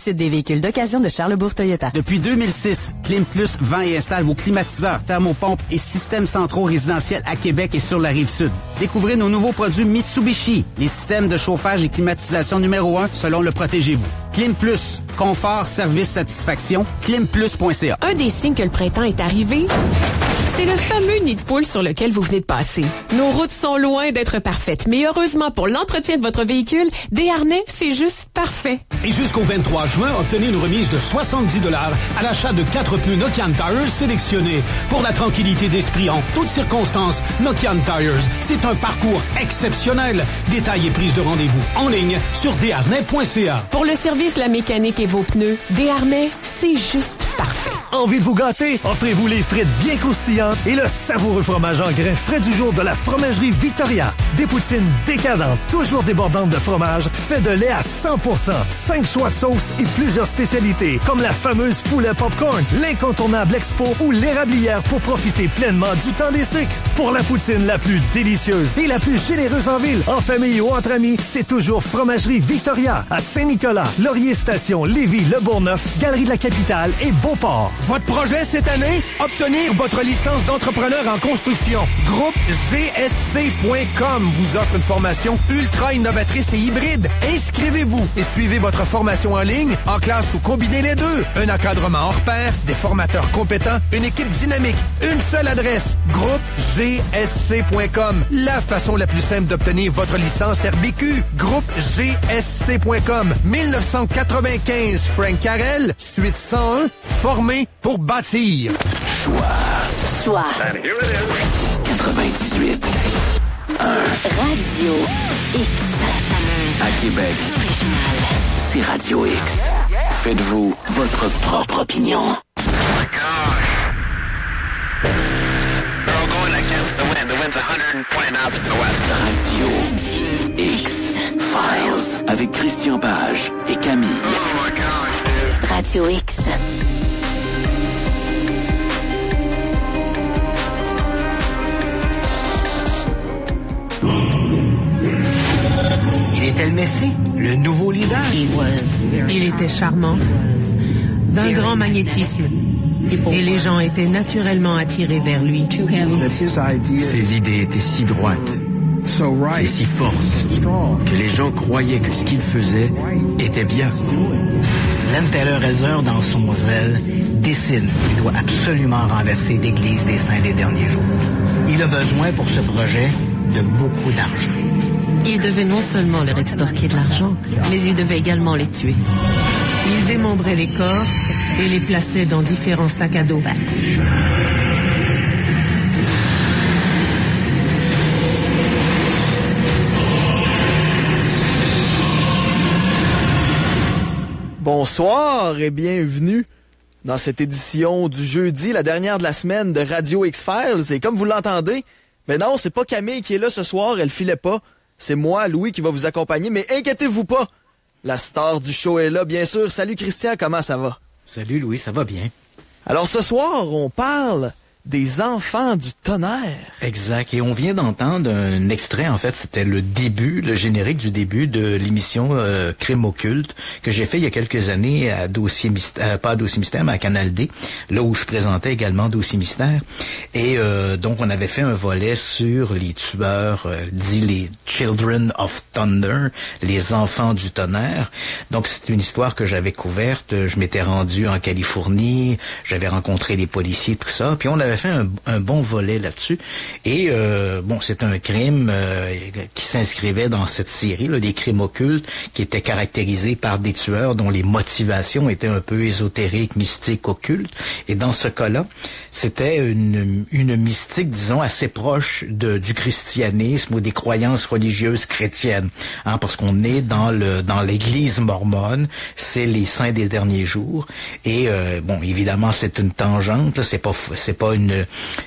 site des véhicules d'occasion de Charlesbourg Toyota. Depuis 2006, Clim Plus vend et installe vos climatiseurs, thermopompes et systèmes centraux résidentiels à Québec et sur la Rive-Sud. Découvrez nos nouveaux produits Mitsubishi, les systèmes de chauffage et climatisation numéro 1 selon le Protégez-vous. Clim Plus, confort, service, satisfaction, climplus.ca. Un des signes que le printemps est arrivé, c'est le fameux nid de poule sur lequel vous venez de passer. Nos routes sont loin d'être parfaites, mais heureusement pour l'entretien de votre véhicule, Desharnais, c'est juste parfait. Et jusqu'au 23 juin, obtenez une remise de 70 $ à l'achat de 4 pneus Nokian Tires sélectionnés. Pour la tranquillité d'esprit en toutes circonstances, Nokian Tires, c'est un parcours exceptionnel. Détails et prise de rendez-vous en ligne sur desharnais.ca. Pour le service, la mécanique et vos pneus, Desharnais, c'est juste parfait. Envie de vous gâter? Offrez-vous les frites bien croustillantes et le savoureux fromage en grains frais du jour de la fromagerie Victoria. Des poutines décadentes, toujours débordantes de fromage, fait de lait à 100%, 5 choix de sauces et plusieurs spécialités, comme la fameuse poulet popcorn, l'incontournable expo ou l'érablière pour profiter pleinement du temps des sucres. Pour la poutine la plus délicieuse et la plus généreuse en ville, en famille ou entre amis, c'est toujours Fromagerie Victoria à Saint-Nicolas, Laurier Station, Lévis, Le Bourgneuf, Galerie de la Capitale et Beauport. Votre projet cette année? Obtenir votre licence d'entrepreneur en construction. Groupe GSC.com vous offre une formation ultra innovatrice et hybride. Inscrivez-vous et suivez votre formation en ligne, en classe ou combinez les deux. Un encadrement hors pair, des formateurs compétents, une équipe dynamique. Une seule adresse. Groupe GSC.com. La façon la plus simple d'obtenir votre licence RBQ. Groupe GSC.com. 1995 Frank Carrel, suite 101, formé pour bâtir. Choix. 98. Radio X. À Québec, c'est Radio X. Faites-vous votre propre opinion. Radio X Files avec Christian Page et Camille. Radio X. Il était le Messie, le nouveau leader. Il était charmant, d'un grand magnétisme, et les gens étaient naturellement attirés vers lui. Ses idées étaient si droites et si fortes que les gens croyaient que ce qu'il faisait était bien. L'Enterreiser, dans son zèle, décide qu'il doit absolument renverser l'Église des Saints des derniers jours. Il a besoin pour ce projet de beaucoup d'argent. Il devait non seulement leur extorquer de l'argent, mais il devait également les tuer. Il démembrait les corps et les plaçait dans différents sacs à dos. Bonsoir et bienvenue dans cette édition du jeudi, la dernière de la semaine de Radio X-Files. Et comme vous l'entendez, mais non, c'est pas Camille qui est là ce soir, elle filait pas. C'est moi, Louis, qui va vous accompagner, mais inquiétez-vous pas. La star du show est là, bien sûr. Salut Christian, comment ça va? Salut Louis, ça va bien. Alors ce soir, on parle des enfants du tonnerre. Exact. Et on vient d'entendre un extrait, en fait, c'était le générique du début de l'émission Crime occulte que j'ai fait il y a quelques années à Dossier Mystère, pas à Dossier Mystère, mais à Canal D, là où je présentais également Dossier Mystère. Et donc, on avait fait un volet sur les tueurs, dit les Children of Thunder, les enfants du tonnerre. Donc, c'est une histoire que j'avais couverte. Je m'étais rendu en Californie, j'avais rencontré les policiers, tout ça. Puis on avait fait un bon volet là-dessus. Et bon, c'est un crime qui s'inscrivait dans cette série, là, des crimes occultes, qui étaient caractérisés par des tueurs dont les motivations étaient un peu ésotériques, mystiques, occultes. Et dans ce cas-là, c'était une mystique, disons, assez proche du christianisme ou des croyances religieuses chrétiennes, hein, parce qu'on est dans l'Église mormone, c'est les saints des derniers jours. Et bon, évidemment, c'est une tangente, là, c'est pas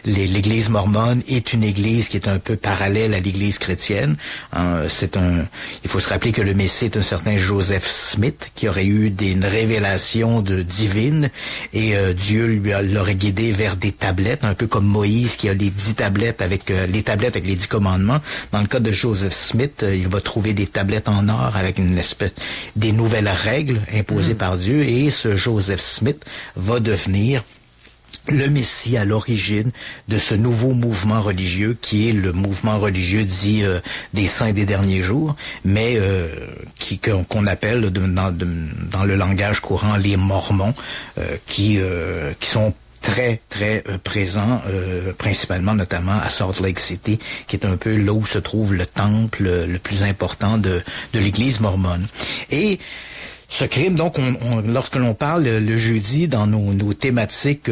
l'Église mormone est une Église qui est un peu parallèle à l'Église chrétienne. Il faut se rappeler que le Messie est un certain Joseph Smith qui aurait eu une révélation divine et Dieu l'aurait guidé vers des tablettes, un peu comme Moïse qui a les 10 tablettes avec les 10 commandements. Dans le cas de Joseph Smith, il va trouver des tablettes en or avec des nouvelles règles imposées par Dieu, et ce Joseph Smith va devenir le Messie à l'origine de ce nouveau mouvement religieux qui est le mouvement religieux dit des saints des derniers jours, mais qu'on appelle dans le langage courant les Mormons, qui sont très présents, principalement notamment à Salt Lake City, qui est un peu là où se trouve le temple le plus important de l'Église mormone. Et ce crime, donc, lorsque l'on parle le jeudi dans nos thématiques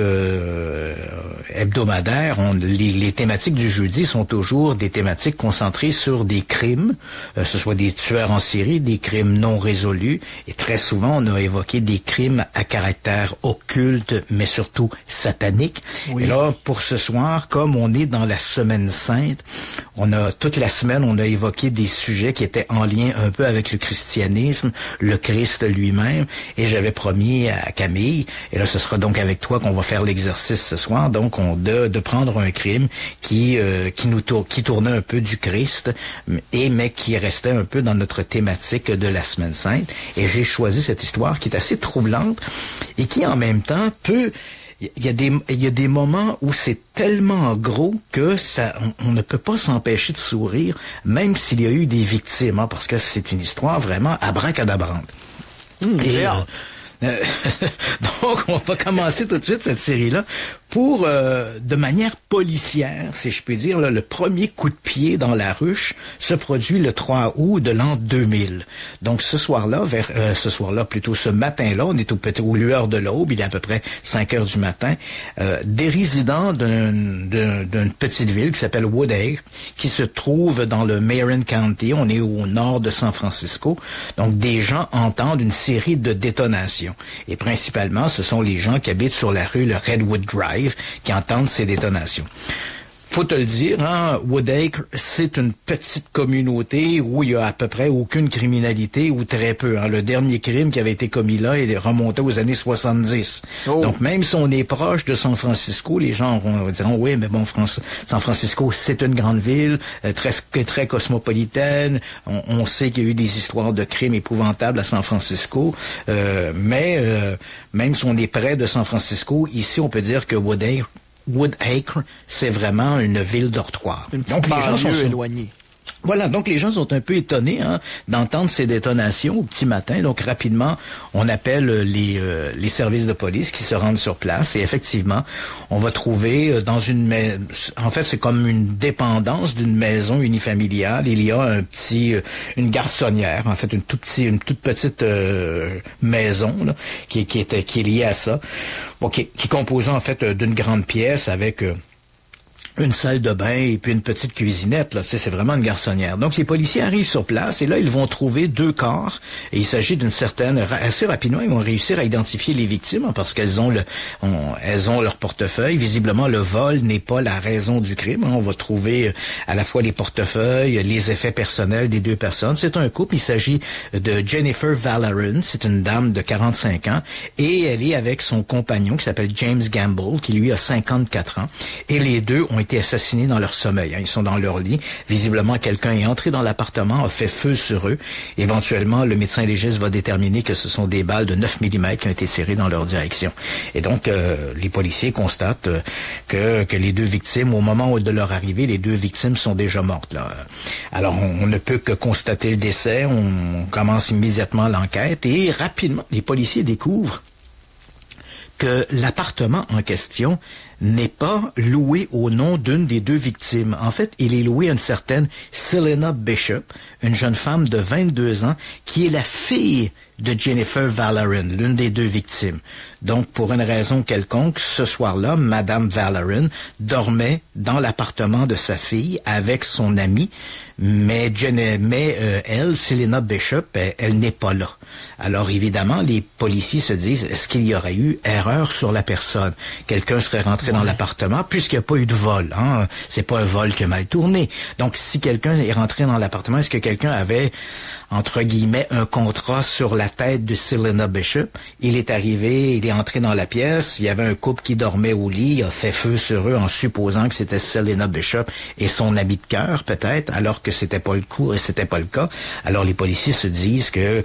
hebdomadaires, les thématiques du jeudi sont toujours des thématiques concentrées sur des crimes, ce soit des tueurs en série, des crimes non résolus, et très souvent on a évoqué des crimes à caractère occulte, mais surtout satanique. Oui. Et là, pour ce soir, comme on est dans la Semaine Sainte, toute la semaine, on a évoqué des sujets qui étaient en lien un peu avec le christianisme, le Christ lui-même, et j'avais promis à Camille, et là ce sera donc avec toi qu'on va faire l'exercice ce soir, donc de prendre un crime qui tournait un peu du Christ, mais qui restait un peu dans notre thématique de la Semaine Sainte, et j'ai choisi cette histoire qui est assez troublante, et qui en même temps il y a des moments où c'est tellement gros que on ne peut pas s'empêcher de sourire, même s'il y a eu des victimes, parce que c'est une histoire vraiment abracadabrante. J'ai hâte. Donc, on va commencer tout de suite cette série-là pour, de manière policière, si je puis dire, là, le premier coup de pied dans la ruche se produit le 3 août de l'an 2000. Donc, ce matin-là, on est aux lueurs de l'aube, il est à peu près 5 heures du matin, des résidents d'une petite ville qui s'appelle Woodacre, qui se trouve dans le Marin County, on est au nord de San Francisco. Donc, des gens entendent une série de détonations. Et principalement, ce sont les gens qui habitent sur la rue le Redwood Drive qui entendent ces détonations. Faut te le dire, Woodacre, c'est une petite communauté où il y a à peu près aucune criminalité ou très peu. Le dernier crime qui avait été commis là est remonté aux années 70. Oh. Donc même si on est proche de San Francisco, les gens diront oui, mais bon, San Francisco, c'est une grande ville, très cosmopolitaine. On sait qu'il y a eu des histoires de crimes épouvantables à San Francisco, mais même si on est près de San Francisco, ici on peut dire que Woodacre, c'est vraiment une ville dortoir. Donc les gens sont éloignés. Voilà, donc les gens sont un peu étonnés d'entendre ces détonations au petit matin. Donc rapidement, on appelle les services de police qui se rendent sur place. Et effectivement, on va trouver en fait, c'est comme une dépendance d'une maison unifamiliale. Il y a une garçonnière, en fait, une toute petite maison là, qui est liée à ça. Bon, qui est composée en fait d'une grande pièce avec une salle de bain et puis une petite cuisinette, là, c'est vraiment une garçonnière. Donc les policiers arrivent sur place et là ils vont trouver 2 corps et il s'agit assez rapidement ils vont réussir à identifier les victimes parce qu'elles ont leur portefeuille. Visiblement le vol n'est pas la raison du crime. On va trouver à la fois les portefeuilles, les effets personnels des 2 personnes. C'est un couple, il s'agit de Jennifer Valleran, c'est une dame de 45 ans et elle est avec son compagnon qui s'appelle James Gamble qui lui a 54 ans et les deux ont été assassinés dans leur sommeil. Ils sont dans leur lit. Visiblement, quelqu'un est entré dans l'appartement, a fait feu sur eux. Éventuellement, le médecin légiste va déterminer que ce sont des balles de 9 mm qui ont été tirées dans leur direction. Et donc, les policiers constatent que les 2 victimes, au moment de leur arrivée, les 2 victimes sont déjà mortes. Là. Alors, on ne peut que constater le décès. On commence immédiatement l'enquête et rapidement, les policiers découvrent que l'appartement en question n'est pas loué au nom d'une des 2 victimes. En fait, il est loué à une certaine Selena Bishop, une jeune femme de 22 ans, qui est la fille de Jennifer Vallorin, l'une des deux victimes. Donc, pour une raison quelconque, ce soir-là, Madame Vallorin dormait dans l'appartement de sa fille avec son amie, mais elle, Selena Bishop, elle n'est pas là. Alors, évidemment, les policiers se disent, est-ce qu'il y aurait eu erreur sur la personne? Quelqu'un serait rentré dans l'appartement, puisqu'il n'y a pas eu de vol, hein. C'est pas un vol qui a mal tourné. Donc, si quelqu'un est rentré dans l'appartement, est-ce que quelqu'un avait, entre guillemets, un contrat sur la tête de Selena Bishop? Il est arrivé, il est entré dans la pièce, il y avait un couple qui dormait au lit, il a fait feu sur eux en supposant que c'était Selena Bishop et son ami de cœur, peut-être, alors que c'était pas le cas. Alors, les policiers se disent que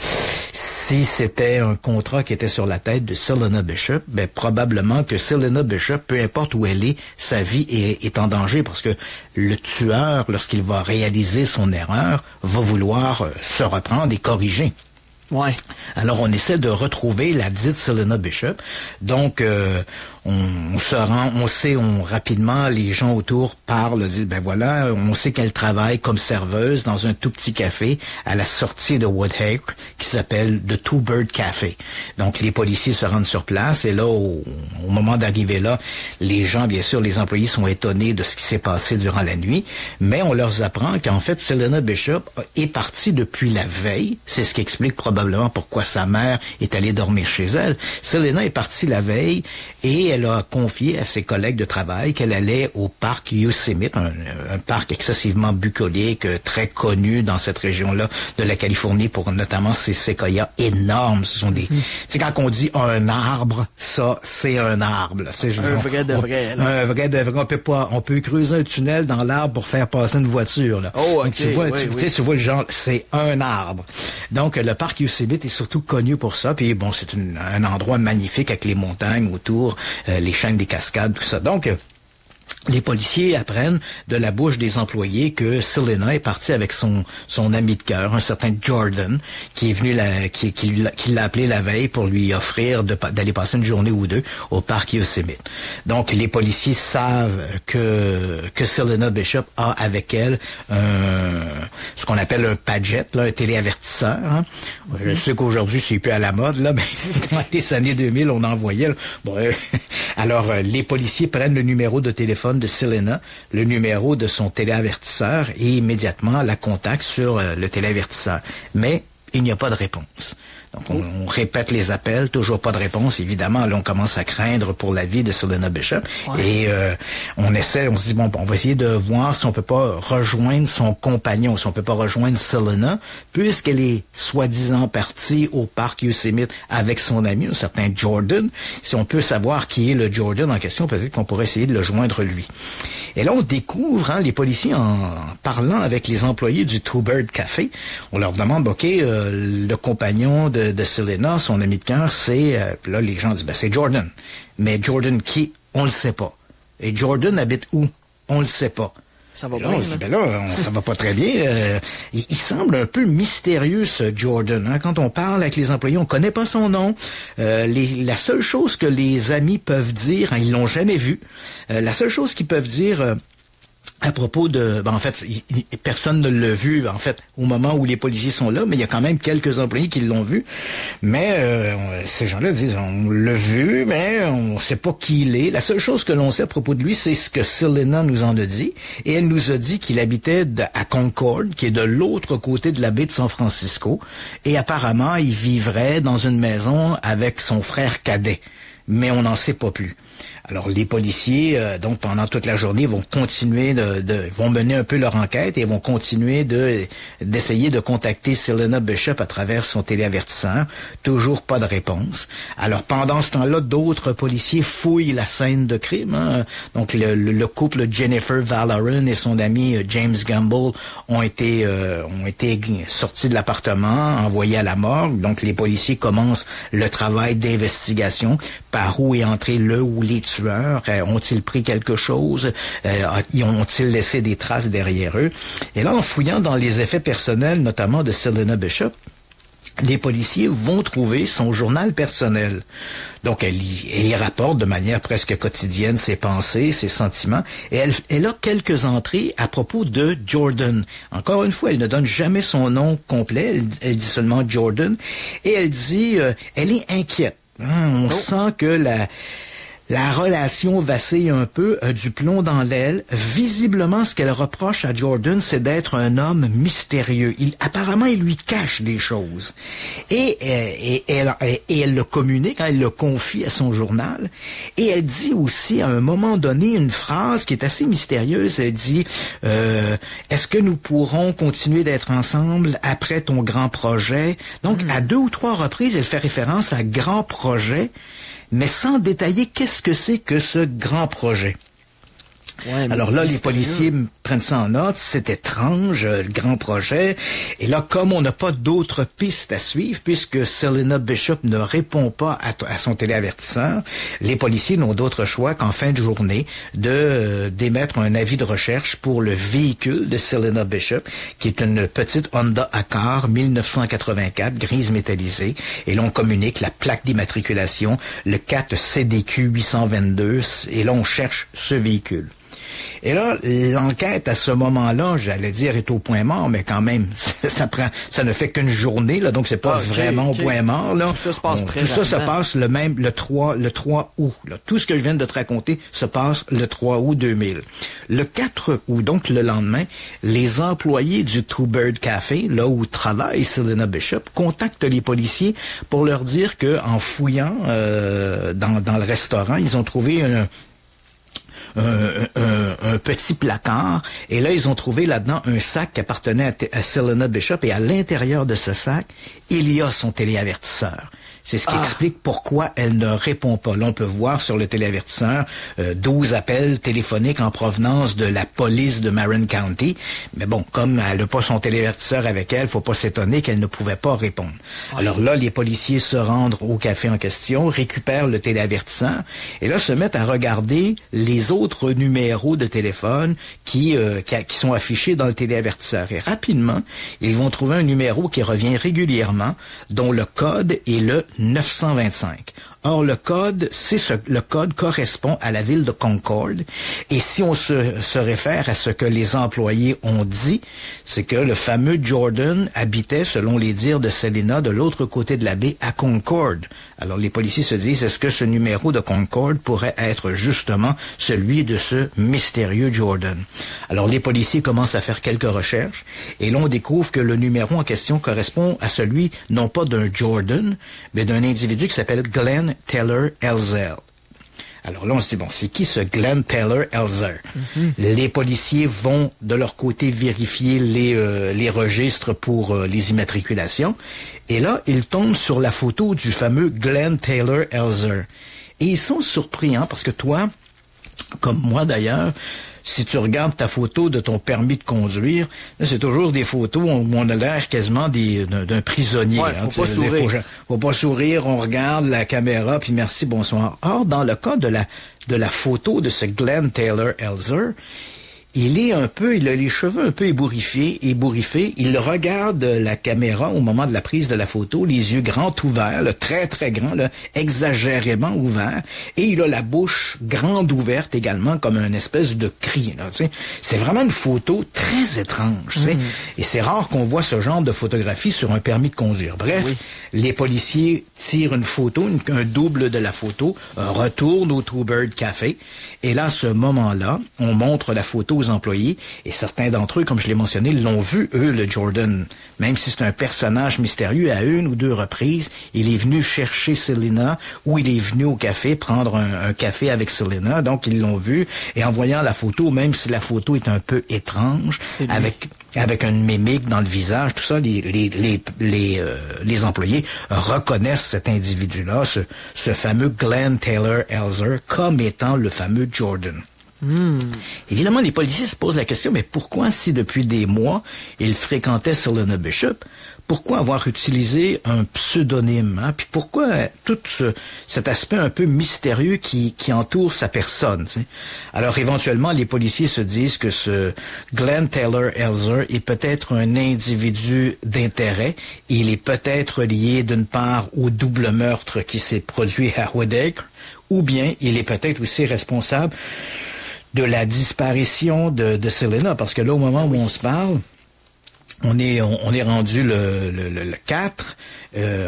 si c'était un contrat qui était sur la tête de Selena Bishop, ben, probablement que Selena Bishop, peu importe où elle est, sa vie est en danger parce que le tueur, lorsqu'il va réaliser son erreur, va vouloir se reprendre et corriger. Ouais. Alors, on essaie de retrouver la dite Selena Bishop. Donc, rapidement, les gens autour parlent, disent, ben voilà, on sait qu'elle travaille comme serveuse dans un tout petit café à la sortie de Woodacre qui s'appelle The Two Bird Café. Donc, les policiers se rendent sur place et là, au moment d'arriver là, les gens, bien sûr, les employés sont étonnés de ce qui s'est passé durant la nuit, mais on leur apprend qu'en fait, Selena Bishop est partie depuis la veille. C'est ce qui explique probablement pourquoi sa mère est allée dormir chez elle. Selena est partie la veille et elle a confié à ses collègues de travail qu'elle allait au parc Yosemite, un parc excessivement bucolique, très connu dans cette région-là de la Californie pour notamment ses séquoias énormes. Ce sont des, tu sais, quand on dit un arbre, ça, c'est un arbre. Un vrai de vrai. Un vrai de vrai. On peut creuser un tunnel dans l'arbre pour faire passer une voiture, là. Oh, ok. Donc, tu vois le genre, c'est un arbre. Donc, le parc Yosemite est surtout connu pour ça. Puis bon, c'est un endroit magnifique avec les montagnes autour, les chaînes des cascades, tout ça. Donc, les policiers apprennent de la bouche des employés que Selena est partie avec son ami de cœur, un certain Jordan, qui est venu qui l'a appelé la veille pour lui offrir d'aller passer une journée ou deux au parc Yosemite. Donc, les policiers savent que Selena Bishop a avec elle ce qu'on appelle un Padgett, là, un téléavertisseur. Hein. Je sais qu'aujourd'hui, c'est plus à la mode, là, mais dans les années 2000, on en voyait. Alors, les policiers prennent le numéro de téléphone de Selena, le numéro de son téléavertisseur et immédiatement la contactent sur le téléavertisseur. Mais il n'y a pas de réponse. Donc, on répète les appels, toujours pas de réponse. Évidemment, là, on commence à craindre pour la vie de Selena Bishop. Ouais. Et on se dit, bon, on va essayer de voir si on peut pas rejoindre son compagnon, si on peut pas rejoindre Selena, puisqu'elle est soi-disant partie au parc Yosemite avec son ami, un certain Jordan. Si on peut savoir qui est le Jordan en question, peut-être qu'on pourrait essayer de le joindre lui. Et là, on découvre, les policiers, en parlant avec les employés du Two Bird Café, on leur demande, OK, le compagnon de Selena, son ami de cœur, c'est... là, les gens disent, c'est Jordan. Mais Jordan qui? On le sait pas. Et Jordan habite où? On le sait pas. Ça va bien. On se dit, ça va pas très bien. Il semble un peu mystérieux, ce Jordan. Hein? Quand on parle avec les employés, on connaît pas son nom. La seule chose que les amis peuvent dire, ils l'ont jamais vu. La seule chose qu'ils peuvent dire... à propos de... en fait, personne ne l'a vu, en fait, au moment où les policiers sont là, mais il y a quand même quelques employés qui l'ont vu. Mais ces gens-là disent, on l'a vu, mais on ne sait pas qui il est. La seule chose que l'on sait à propos de lui, c'est ce que Selena nous en a dit. Et elle nous a dit qu'il habitait à Concord, qui est de l'autre côté de la baie de San Francisco. Et apparemment, il vivrait dans une maison avec son frère cadet. Mais on n'en sait pas plus. Alors, les policiers, donc, pendant toute la journée, vont continuer vont mener un peu leur enquête et vont continuer d'essayer de contacter Selena Bishop à travers son téléavertisseur. Toujours pas de réponse. Alors, pendant ce temps-là, d'autres policiers fouillent la scène de crime. Hein. Donc, le couple Jennifer Vallorin et son ami James Gamble ont été sortis de l'appartement, envoyés à la morgue. Donc, les policiers commencent le travail d'investigation. Par où est entré le ou les tueurs? Ont-ils pris quelque chose? Ont-ils laissé des traces derrière eux? Et là, en fouillant dans les effets personnels, notamment de Selena Bishop, les policiers vont trouver son journal personnel. Donc, elle y rapporte de manière presque quotidienne ses pensées, ses sentiments, et elle a quelques entrées à propos de Jordan. Encore une fois, elle ne donne jamais son nom complet, elle dit seulement Jordan, et elle dit, elle est inquiète. On sent que la relation vacille un peu, a du plomb dans l'aile. Visiblement, ce qu'elle reproche à Jordan, c'est d'être un homme mystérieux. Apparemment, il lui cache des choses. Et elle le communique, elle le confie à son journal. Et elle dit aussi, à un moment donné, une phrase qui est assez mystérieuse. Elle dit, est-ce que nous pourrons continuer d'être ensemble après ton grand projet? Donc, à 2 ou 3 reprises, elle fait référence à grand projet, mais sans détailler qu'est-ce que c'est que ce grand projet. Ouais, alors là, les policiers prennent ça en note, c'est étrange, le grand projet. Et là, comme on n'a pas d'autres pistes à suivre, puisque Selena Bishop ne répond pas à son téléavertisseur, les policiers n'ont d'autre choix qu'en fin de journée d'émettre un avis de recherche pour le véhicule de Selena Bishop, qui est une petite Honda Accord 1984, grise métallisée. Et là, on communique la plaque d'immatriculation, le 4 CDQ 822, et là, on cherche ce véhicule. Et là, l'enquête à ce moment-là, j'allais dire, est au point mort, mais quand même, ça ne fait qu'une journée, là, donc c'est pas vraiment au point mort, là. Tout ça se passe très Tout rapidement. ça se passe le 3 août, là. Tout ce que je viens de te raconter se passe le 3 août 2000. Le 4 août, donc le lendemain, les employés du Two Bird Café, là où travaille Selena Bishop, contactent les policiers pour leur dire que, en fouillant, dans le restaurant, ils ont trouvé un petit placard, et là, ils ont trouvé là-dedans un sac qui appartenait à Selena Bishop, et à l'intérieur de ce sac, il y a son téléavertisseur. C'est ce qui explique pourquoi elle ne répond pas. Là, on peut voir sur le téléavertisseur 12 appels téléphoniques en provenance de la police de Marin County. Mais bon, comme elle n'a pas son téléavertisseur avec elle, faut pas s'étonner qu'elle ne pouvait pas répondre. Alors là, les policiers se rendent au café en question, récupèrent le téléavertisseur, et là, se mettent à regarder les autres numéros de téléphone qui sont affichés dans le téléavertisseur. Et rapidement, ils vont trouver un numéro qui revient régulièrement, dont le code est le 925. Or, le code correspond à la ville de Concord. Et si on se réfère à ce que les employés ont dit, c'est que le fameux Jordan habitait, selon les dires de Selena, de l'autre côté de la baie, à Concord. Alors, les policiers se disent, est-ce que ce numéro de Concord pourrait être justement celui de ce mystérieux Jordan? Alors, les policiers commencent à faire quelques recherches, et l'on découvre que le numéro en question correspond à celui, non pas d'un Jordan, mais d'un individu qui s'appelle Glenn Taylor Elzer. Alors là, on se dit, bon, c'est qui ce Glenn Taylor Elzer? Les policiers vont, de leur côté, vérifier les registres pour les immatriculations. Et là, ils tombent sur la photo du fameux Glenn Taylor Elzer. Et ils sont surpris, parce que toi, comme moi d'ailleurs, si tu regardes ta photo de ton permis de conduire, là, c'est toujours des photos où on a l'air quasiment d'un prisonnier. Ouais, faut pas sourire. Faut pas sourire, on regarde la caméra, puis merci, bonsoir. Or, dans le cas de la photo de ce Glenn Taylor Elzer, il a les cheveux un peu ébouriffés. Il regarde la caméra au moment de la prise de la photo, les yeux grands ouverts, là, très très grands, là, exagérément ouverts, et il a la bouche grande ouverte également, comme une espèce de cri. Là, tu sais. C'est vraiment une photo très étrange. Tu sais. Et c'est rare qu'on voit ce genre de photographie sur un permis de conduire. Bref, les policiers tirent une photo, un double de la photo, retournent au Two Bird Café, et là, à ce moment-là, on montre la photo aux employés, et certains d'entre eux, comme je l'ai mentionné, l'ont vu, eux, le Jordan. Même si c'est un personnage mystérieux, à 1 ou 2 reprises, il est venu chercher Selena, ou il est venu au café prendre un café avec Selena, donc ils l'ont vu, et en voyant la photo, même si la photo est un peu étrange, avec une mimique dans le visage, tout ça, les employés reconnaissent cet individu-là, ce fameux Glenn Taylor Elzer, comme étant le fameux Jordan. Évidemment, les policiers se posent la question, mais pourquoi, si depuis des mois, ils fréquentaient Selena Bishop, pourquoi avoir utilisé un pseudonyme, hein? Puis pourquoi tout cet aspect un peu mystérieux qui entoure sa personne, tu sais? Alors, éventuellement, les policiers se disent que ce Glenn Taylor Elzer est peut-être un individu d'intérêt. Il est peut-être lié, d'une part, au double meurtre qui s'est produit à Woodacre, ou bien il est peut-être aussi responsable de la disparition de Selena, parce que là, au moment où on se parle, on est rendu le 4.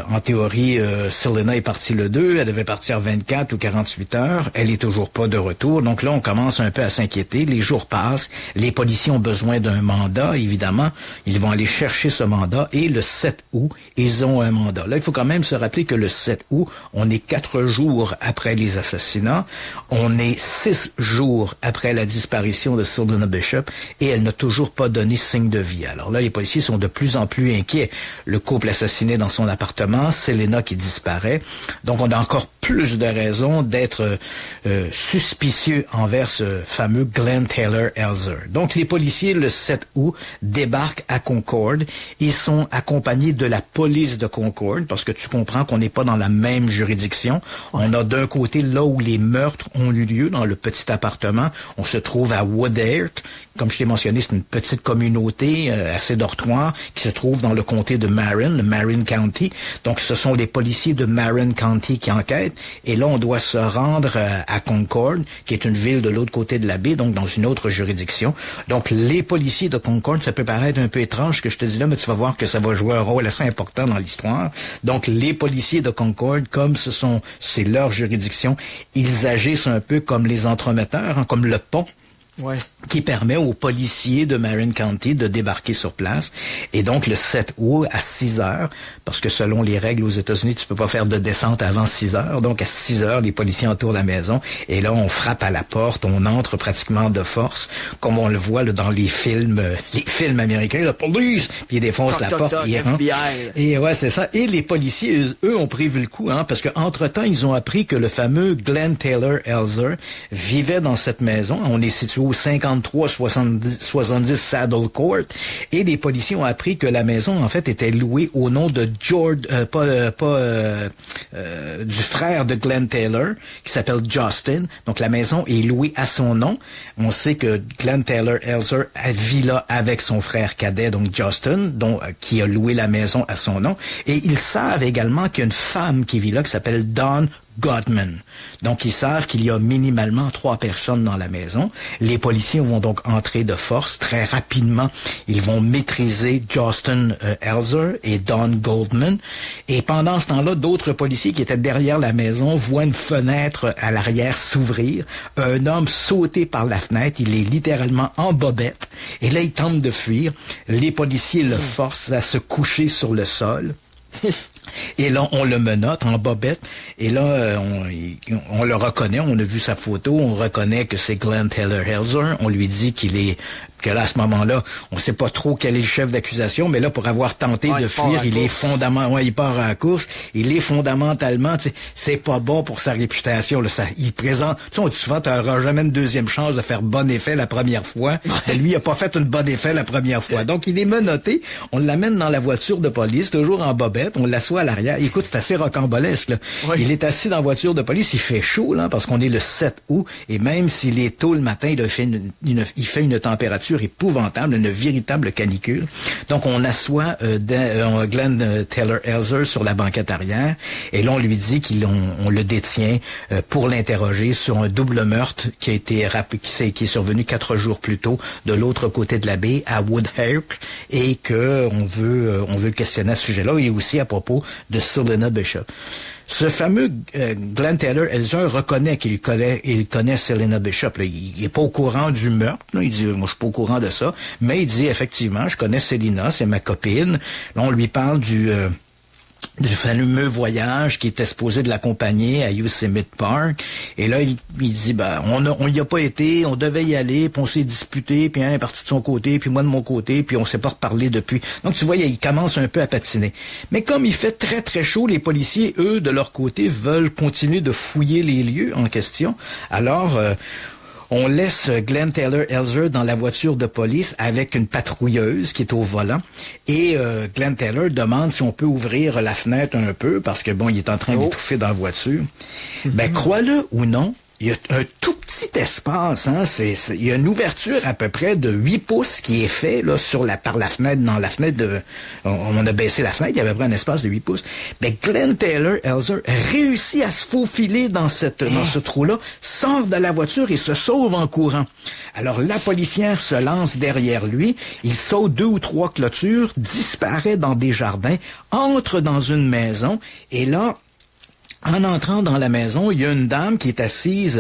En théorie, Selena est partie le 2. Elle devait partir 24 ou 48 heures. Elle est toujours pas de retour. Donc là, on commence un peu à s'inquiéter. Les jours passent. Les policiers ont besoin d'un mandat, évidemment. Ils vont aller chercher ce mandat. Et le 7 août, ils ont un mandat. Là, il faut quand même se rappeler que le 7 août, on est 4 jours après les assassinats. On est 6 jours après la disparition de Selena Bishop. Et elle n'a toujours pas donné signe de vie. Alors là, les policiers sont de plus en plus inquiets. Le couple assassiné dans son appartement, Selena qui disparaît. Donc, on a encore plus de raisons d'être suspicieux envers ce fameux Glenn Taylor Elzer. Donc, les policiers, le 7 août, débarquent à Concord. Ils sont accompagnés de la police de Concord, parce que tu comprends qu'on n'est pas dans la même juridiction. On a d'un côté, là où les meurtres ont eu lieu, dans le petit appartement, on se trouve à Woodacre. Comme je t'ai mentionné, c'est une petite communauté assez dortoir qui se trouve dans le comté de Marin, le Marin County. Donc, ce sont les policiers de Marin County qui enquêtent. Et là, on doit se rendre à Concord, qui est une ville de l'autre côté de la baie, donc dans une autre juridiction. Donc, les policiers de Concord, ça peut paraître un peu étrange ce que je te dis là, mais tu vas voir que ça va jouer un rôle assez important dans l'histoire. Donc, les policiers de Concord, comme c'est leur juridiction, ils agissent un peu comme les entremetteurs, hein, comme le pont. Ouais. Qui permet aux policiers de Marin County de débarquer sur place. Et donc, le 7 août, à 6 heures, parce que selon les règles aux États-Unis, tu peux pas faire de descente avant 6 heures. Donc, à 6 heures, les policiers entourent la maison. Et là, on frappe à la porte, on entre pratiquement de force, comme on le voit là, dans les films américains, la police, puis ils défoncent la porte. Et ouais, c'est ça. Et les policiers, eux, ont prévu le coup, hein, parce que entre-temps, ils ont appris que le fameux Glenn Taylor Elzer vivait dans cette maison. On est situé au 53-70 Saddle Court, et les policiers ont appris que la maison, en fait, était louée au nom de George, du frère de Glenn Taylor, qui s'appelle Justin. Donc, la maison est louée à son nom. On sait que Glenn Taylor Elzer vit là avec son frère cadet, donc Justin, qui a loué la maison à son nom. Et ils savent également qu'il y a une femme qui vit là, qui s'appelle Dawn Godman. Donc, ils savent qu'il y a minimalement 3 personnes dans la maison. Les policiers vont donc entrer de force très rapidement. Ils vont maîtriser Justin Elzer et Don Goldman. Et pendant ce temps-là, d'autres policiers qui étaient derrière la maison voient une fenêtre à l'arrière s'ouvrir. Un homme sauter par la fenêtre. Il est littéralement en bobette. Et là, il tente de fuir. Les policiers le forcent à se coucher sur le sol. Et là, on le menotte en bobette. Et là, on le reconnaît. On a vu sa photo. On reconnaît que c'est Glenn Taylor Elzer. On lui dit que là, à ce moment-là, on sait pas trop quel est le chef d'accusation, mais là, pour avoir tenté de fuir, il part à la course. Il est fondamentalement, c'est pas bon pour sa réputation, là. Il présente, on dit souvent, t'auras jamais une deuxième chance de faire bon effet la première fois. Mais lui, il a pas fait une bonne effet la première fois. Donc, il est menotté. On l'amène dans la voiture de police, toujours en bobette. On l'assoit à l'arrière. Écoute, c'est assez rocambolesque, là. Oui. Il est assis dans la voiture de police. Il fait chaud, là, parce qu'on est le 7 août. Et même s'il est tôt le matin, il fait une température épouvantable, une véritable canicule. Donc, on assoit Glenn Taylor Elzer sur la banquette arrière, et là, on lui dit qu'on le détient pour l'interroger sur un double meurtre qui est survenu 4 jours plus tôt de l'autre côté de la baie, à Woodacre, et que on veut le questionner à ce sujet-là, et aussi à propos de Selena Bishop. Ce fameux Glenn Taylor Elzer reconnaît qu'il connaît Selena Bishop. Là. Il est pas au courant du meurtre. Là. Il dit, moi, je suis pas au courant de ça. Mais il dit, effectivement, je connais Selena, c'est ma copine. Là, on lui parle du fameux voyage qui était supposé de l'accompagner à Yosemite Park. Et là, il dit, on y a pas été, on devait y aller, puis on s'est disputé, puis un est parti de son côté, puis moi de mon côté, puis on s'est pas reparlé depuis. Donc, tu vois, il commence un peu à patiner. Mais comme il fait très, très chaud, les policiers, eux, de leur côté, veulent continuer de fouiller les lieux en question. Alors, On laisse Glenn Taylor Elzer dans la voiture de police avec une patrouilleuse qui est au volant. Et Glenn Taylor demande si on peut ouvrir la fenêtre un peu parce que bon, il est en train d'étouffer dans la voiture. Ben, crois-le ou non, il y a un tout petit espace, hein. Il y a une ouverture à peu près de 8 pouces qui est fait là par la fenêtre, dans la fenêtre de. On a baissé la fenêtre, il y avait à peu près un espace de 8 pouces. Ben Glenn Taylor Elzer réussit à se faufiler dans ce trou-là, sort de la voiture et se sauve en courant. Alors la policière se lance derrière lui, il saute 2 ou 3 clôtures, disparaît dans des jardins, entre dans une maison et là. En entrant dans la maison, il y a une dame qui est assise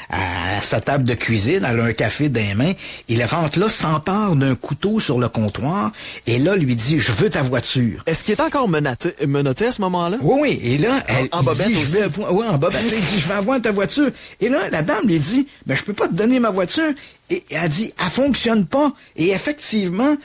à sa table de cuisine, elle a un café dans les mains. Il rentre là, s'empare d'un couteau sur le comptoir et là lui dit « Je veux ta voiture ». Est-ce qu'il est encore menotté à ce moment-là? Oui. Et là, en bobette dit, aussi? En bobette. Il dit « Je vais avoir ta voiture ». Et là, la dame lui dit « Ben, je peux pas te donner ma voiture ». Et elle dit « Elle fonctionne pas ». Et effectivement,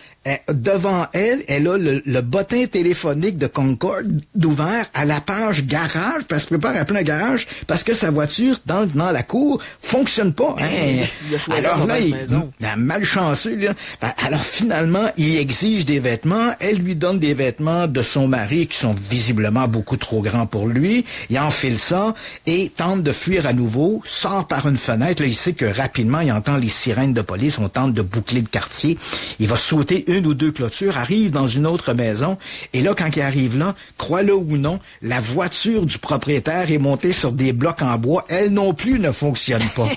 devant elle a le bottin téléphonique de Concorde d'ouvert à la page garage, parce qu'elle prépare à plein garage, parce que sa voiture, dans la cour, fonctionne pas. Hein. Il a choisi alors là, maison. Il a malchanceux, là. Alors finalement, il exige des vêtements, elle lui donne des vêtements de son mari qui sont visiblement beaucoup trop grands pour lui, il enfile ça et tente de fuir à nouveau, sort par une fenêtre, là, il sait que rapidement, il entend les sirènes de police, on tente de boucler le quartier, il va sauter 1 ou 2 clôtures, arrive dans une autre maison, et là, quand il arrive là, crois-le ou non, la voiture du propriétaire est montée sur des blocs en bois, elle non plus ne fonctionne pas.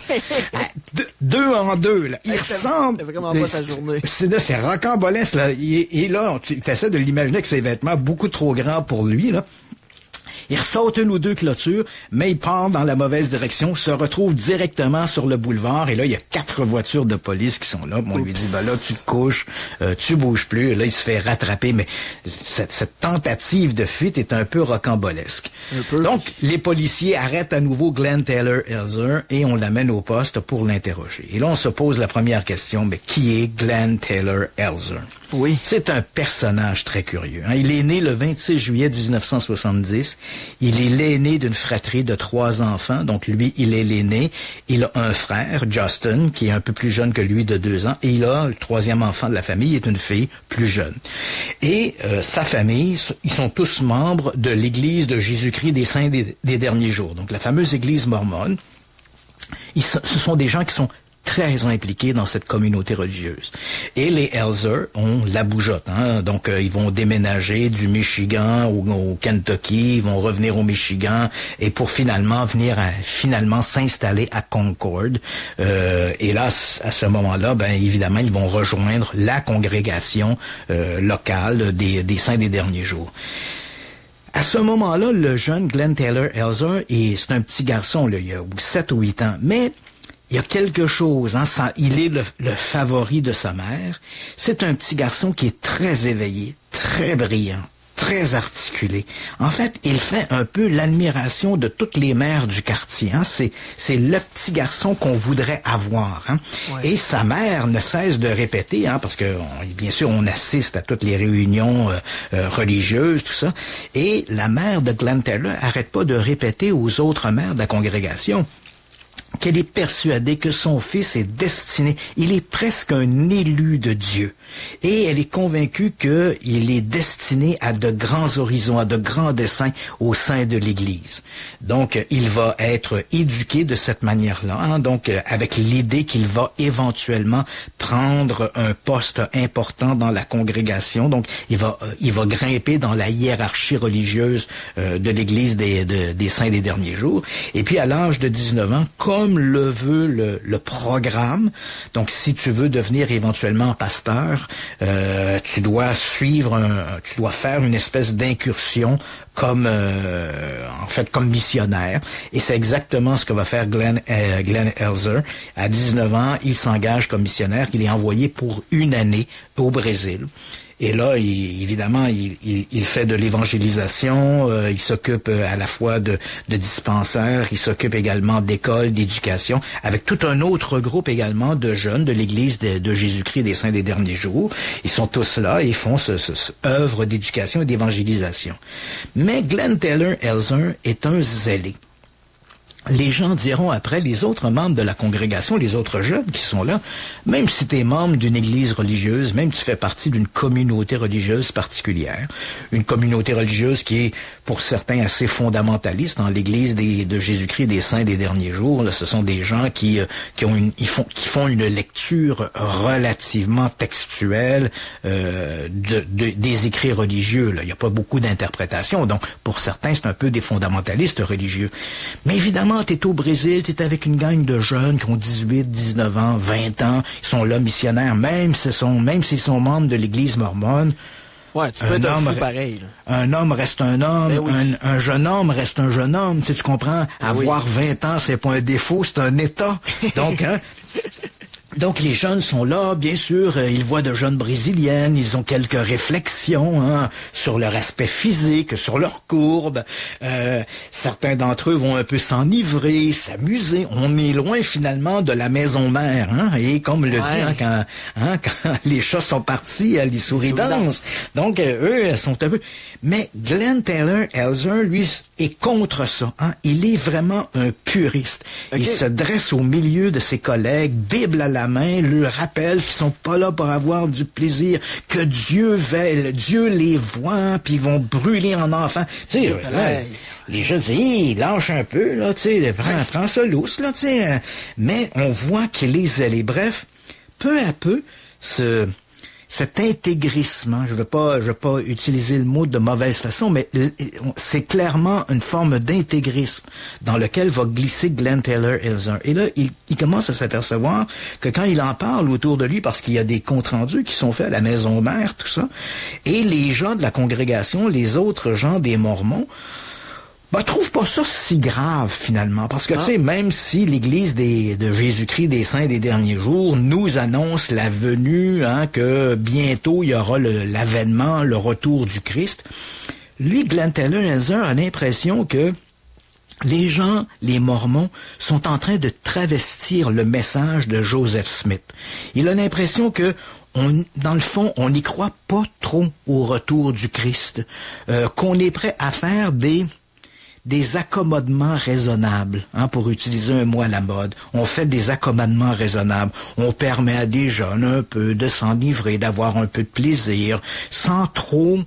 Deux en deux, là. Il ressemble... C'est vraiment pas sa journée. C'est rocambolesque, là. Et là, tu essaies de l'imaginer avec ses vêtements beaucoup trop grands pour lui, là. Il ressaute 1 ou 2 clôtures, mais il part dans la mauvaise direction, se retrouve directement sur le boulevard, et là, il y a 4 voitures de police qui sont là. On lui dit, ben là, tu te couches, tu bouges plus. Là, il se fait rattraper, mais cette tentative de fuite est un peu rocambolesque. Donc, les policiers arrêtent à nouveau Glenn Taylor Elzer et on l'amène au poste pour l'interroger. Et là, on se pose la première question, mais qui est Glenn Taylor Elzer? Oui. C'est un personnage très curieux. Hein. Il est né le 26 juillet 1970. Il est l'aîné d'une fratrie de 3 enfants. Donc lui, il est l'aîné. Il a un frère, Justin, qui est un peu plus jeune que lui de 2 ans. Et il a le 3e enfant de la famille, est une fille plus jeune. Et sa famille, ils sont tous membres de l'Église de Jésus-Christ des Saints des Derniers Jours. Donc la fameuse Église mormone. Ce sont des gens qui sont très impliqués dans cette communauté religieuse. Et les Elzer ont la bougeotte. Hein? Donc, ils vont déménager du Michigan au Kentucky, ils vont revenir au Michigan, et pour finalement s'installer à Concord. Et là, à ce moment-là, ben évidemment, ils vont rejoindre la congrégation locale des Saints des Derniers Jours. À ce moment-là, le jeune Glenn Taylor Elzer, c'est un petit garçon, là, il a 7 ou 8 ans, mais il y a quelque chose, hein, il est le favori de sa mère. C'est un petit garçon qui est très éveillé, très brillant, très articulé. En fait, il fait un peu l'admiration de toutes les mères du quartier. Hein. C'est le petit garçon qu'on voudrait avoir. Hein. Ouais. Et sa mère ne cesse de répéter, hein, parce que bien sûr, on assiste à toutes les réunions religieuses, tout ça. Et la mère de Glenn Taylor arrête pas de répéter aux autres mères de la congrégation qu'elle est persuadée que son fils est destiné, il est presque un élu de Dieu. Et elle est convaincue qu'il est destiné à de grands horizons, à de grands desseins au sein de l'Église. Donc, il va être éduqué de cette manière-là, hein, donc avec l'idée qu'il va éventuellement prendre un poste important dans la congrégation. Donc, il va grimper dans la hiérarchie religieuse de l'Église des Saints des Derniers Jours. Et puis, à l'âge de 19 ans, comme le veut le programme, donc si tu veux devenir éventuellement pasteur, tu dois faire une espèce d'incursion comme missionnaire. Et c'est exactement ce que va faire Glenn Elzer. À 19 ans, il s'engage comme missionnaire. Il est envoyé pour 1 année au Brésil. Et là, il fait de l'évangélisation, il s'occupe à la fois de dispensaires, il s'occupe également d'écoles, d'éducation, avec tout un autre groupe également de jeunes de l'Église de Jésus-Christ des Saints des Derniers Jours. Ils sont tous là et font ce œuvre d'éducation et d'évangélisation. Mais Glenn Taylor Elzer est un zélé. les gens diront après, les autres membres de la congrégation, les autres jeunes qui sont là, même si tu es membre d'une église religieuse, même si tu fais partie d'une communauté religieuse particulière, une communauté religieuse qui est pour certains assez fondamentaliste, dans l'église de Jésus-Christ des saints des derniers jours, là, ce sont des gens qui font une lecture relativement textuelle des écrits religieux. Là. Il n'y a pas beaucoup d'interprétations, donc pour certains c'est un peu des fondamentalistes religieux. Mais évidemment, t'es au Brésil, t'es avec une gang de jeunes qui ont 18, 19 ans, 20 ans, ils sont là missionnaires, même s'ils sont membres de l'église mormone. Ouais, tu peux être un fou pareil. Là. Un homme reste un homme, Ben oui. un jeune homme reste un jeune homme, tu comprends? Avoir 20 ans, c'est pas un défaut, c'est un état. Donc, Donc les jeunes sont là, bien sûr, ils voient de jeunes brésiliennes, ils ont quelques réflexions sur leur aspect physique, sur leur courbe. Certains d'entre eux vont un peu s'enivrer, s'amuser. On est loin finalement de la maison mère, et comme le dit quand les chats sont partis, les souris dansent. Donc eux sont un peu. Mais Glenn Taylor Elzer, lui, est contre ça. Il est vraiment un puriste. Okay. Il se dresse au milieu de ses collègues, Bible à la main, leur rappelle qu'ils sont pas là pour avoir du plaisir, que Dieu les voit, puis ils vont brûler en enfants. Tu sais, les jeunes disent, lâche un peu, là, tu sais, prends ça lousse, là, tu sais. Mais on voit qu'il les zèle. Bref, peu à peu, cet intégrisme, je veux pas utiliser le mot de mauvaise façon, mais c'est clairement une forme d'intégrisme dans lequel va glisser Glenn Taylor Elzer. Et là, il commence à s'apercevoir que quand il en parle autour de lui, parce qu'il y a des comptes rendus qui sont faits à la maison mère, tout ça, et les gens de la congrégation, les autres gens des Mormons, trouve pas ça si grave, finalement. Parce que, tu sais, même si l'Église de Jésus-Christ des Saints des derniers jours nous annonce la venue, que bientôt il y aura l'avènement, le retour du Christ, lui, Glenn Taylor Elzer, a l'impression que les gens, les Mormons, sont en train de travestir le message de Joseph Smith. Il a l'impression que dans le fond, on n'y croit pas trop au retour du Christ, qu'on est prêt à faire des accommodements raisonnables, pour utiliser un mot à la mode. On fait des accommodements raisonnables. On permet à des jeunes un peu de s'enivrer, d'avoir un peu de plaisir, sans trop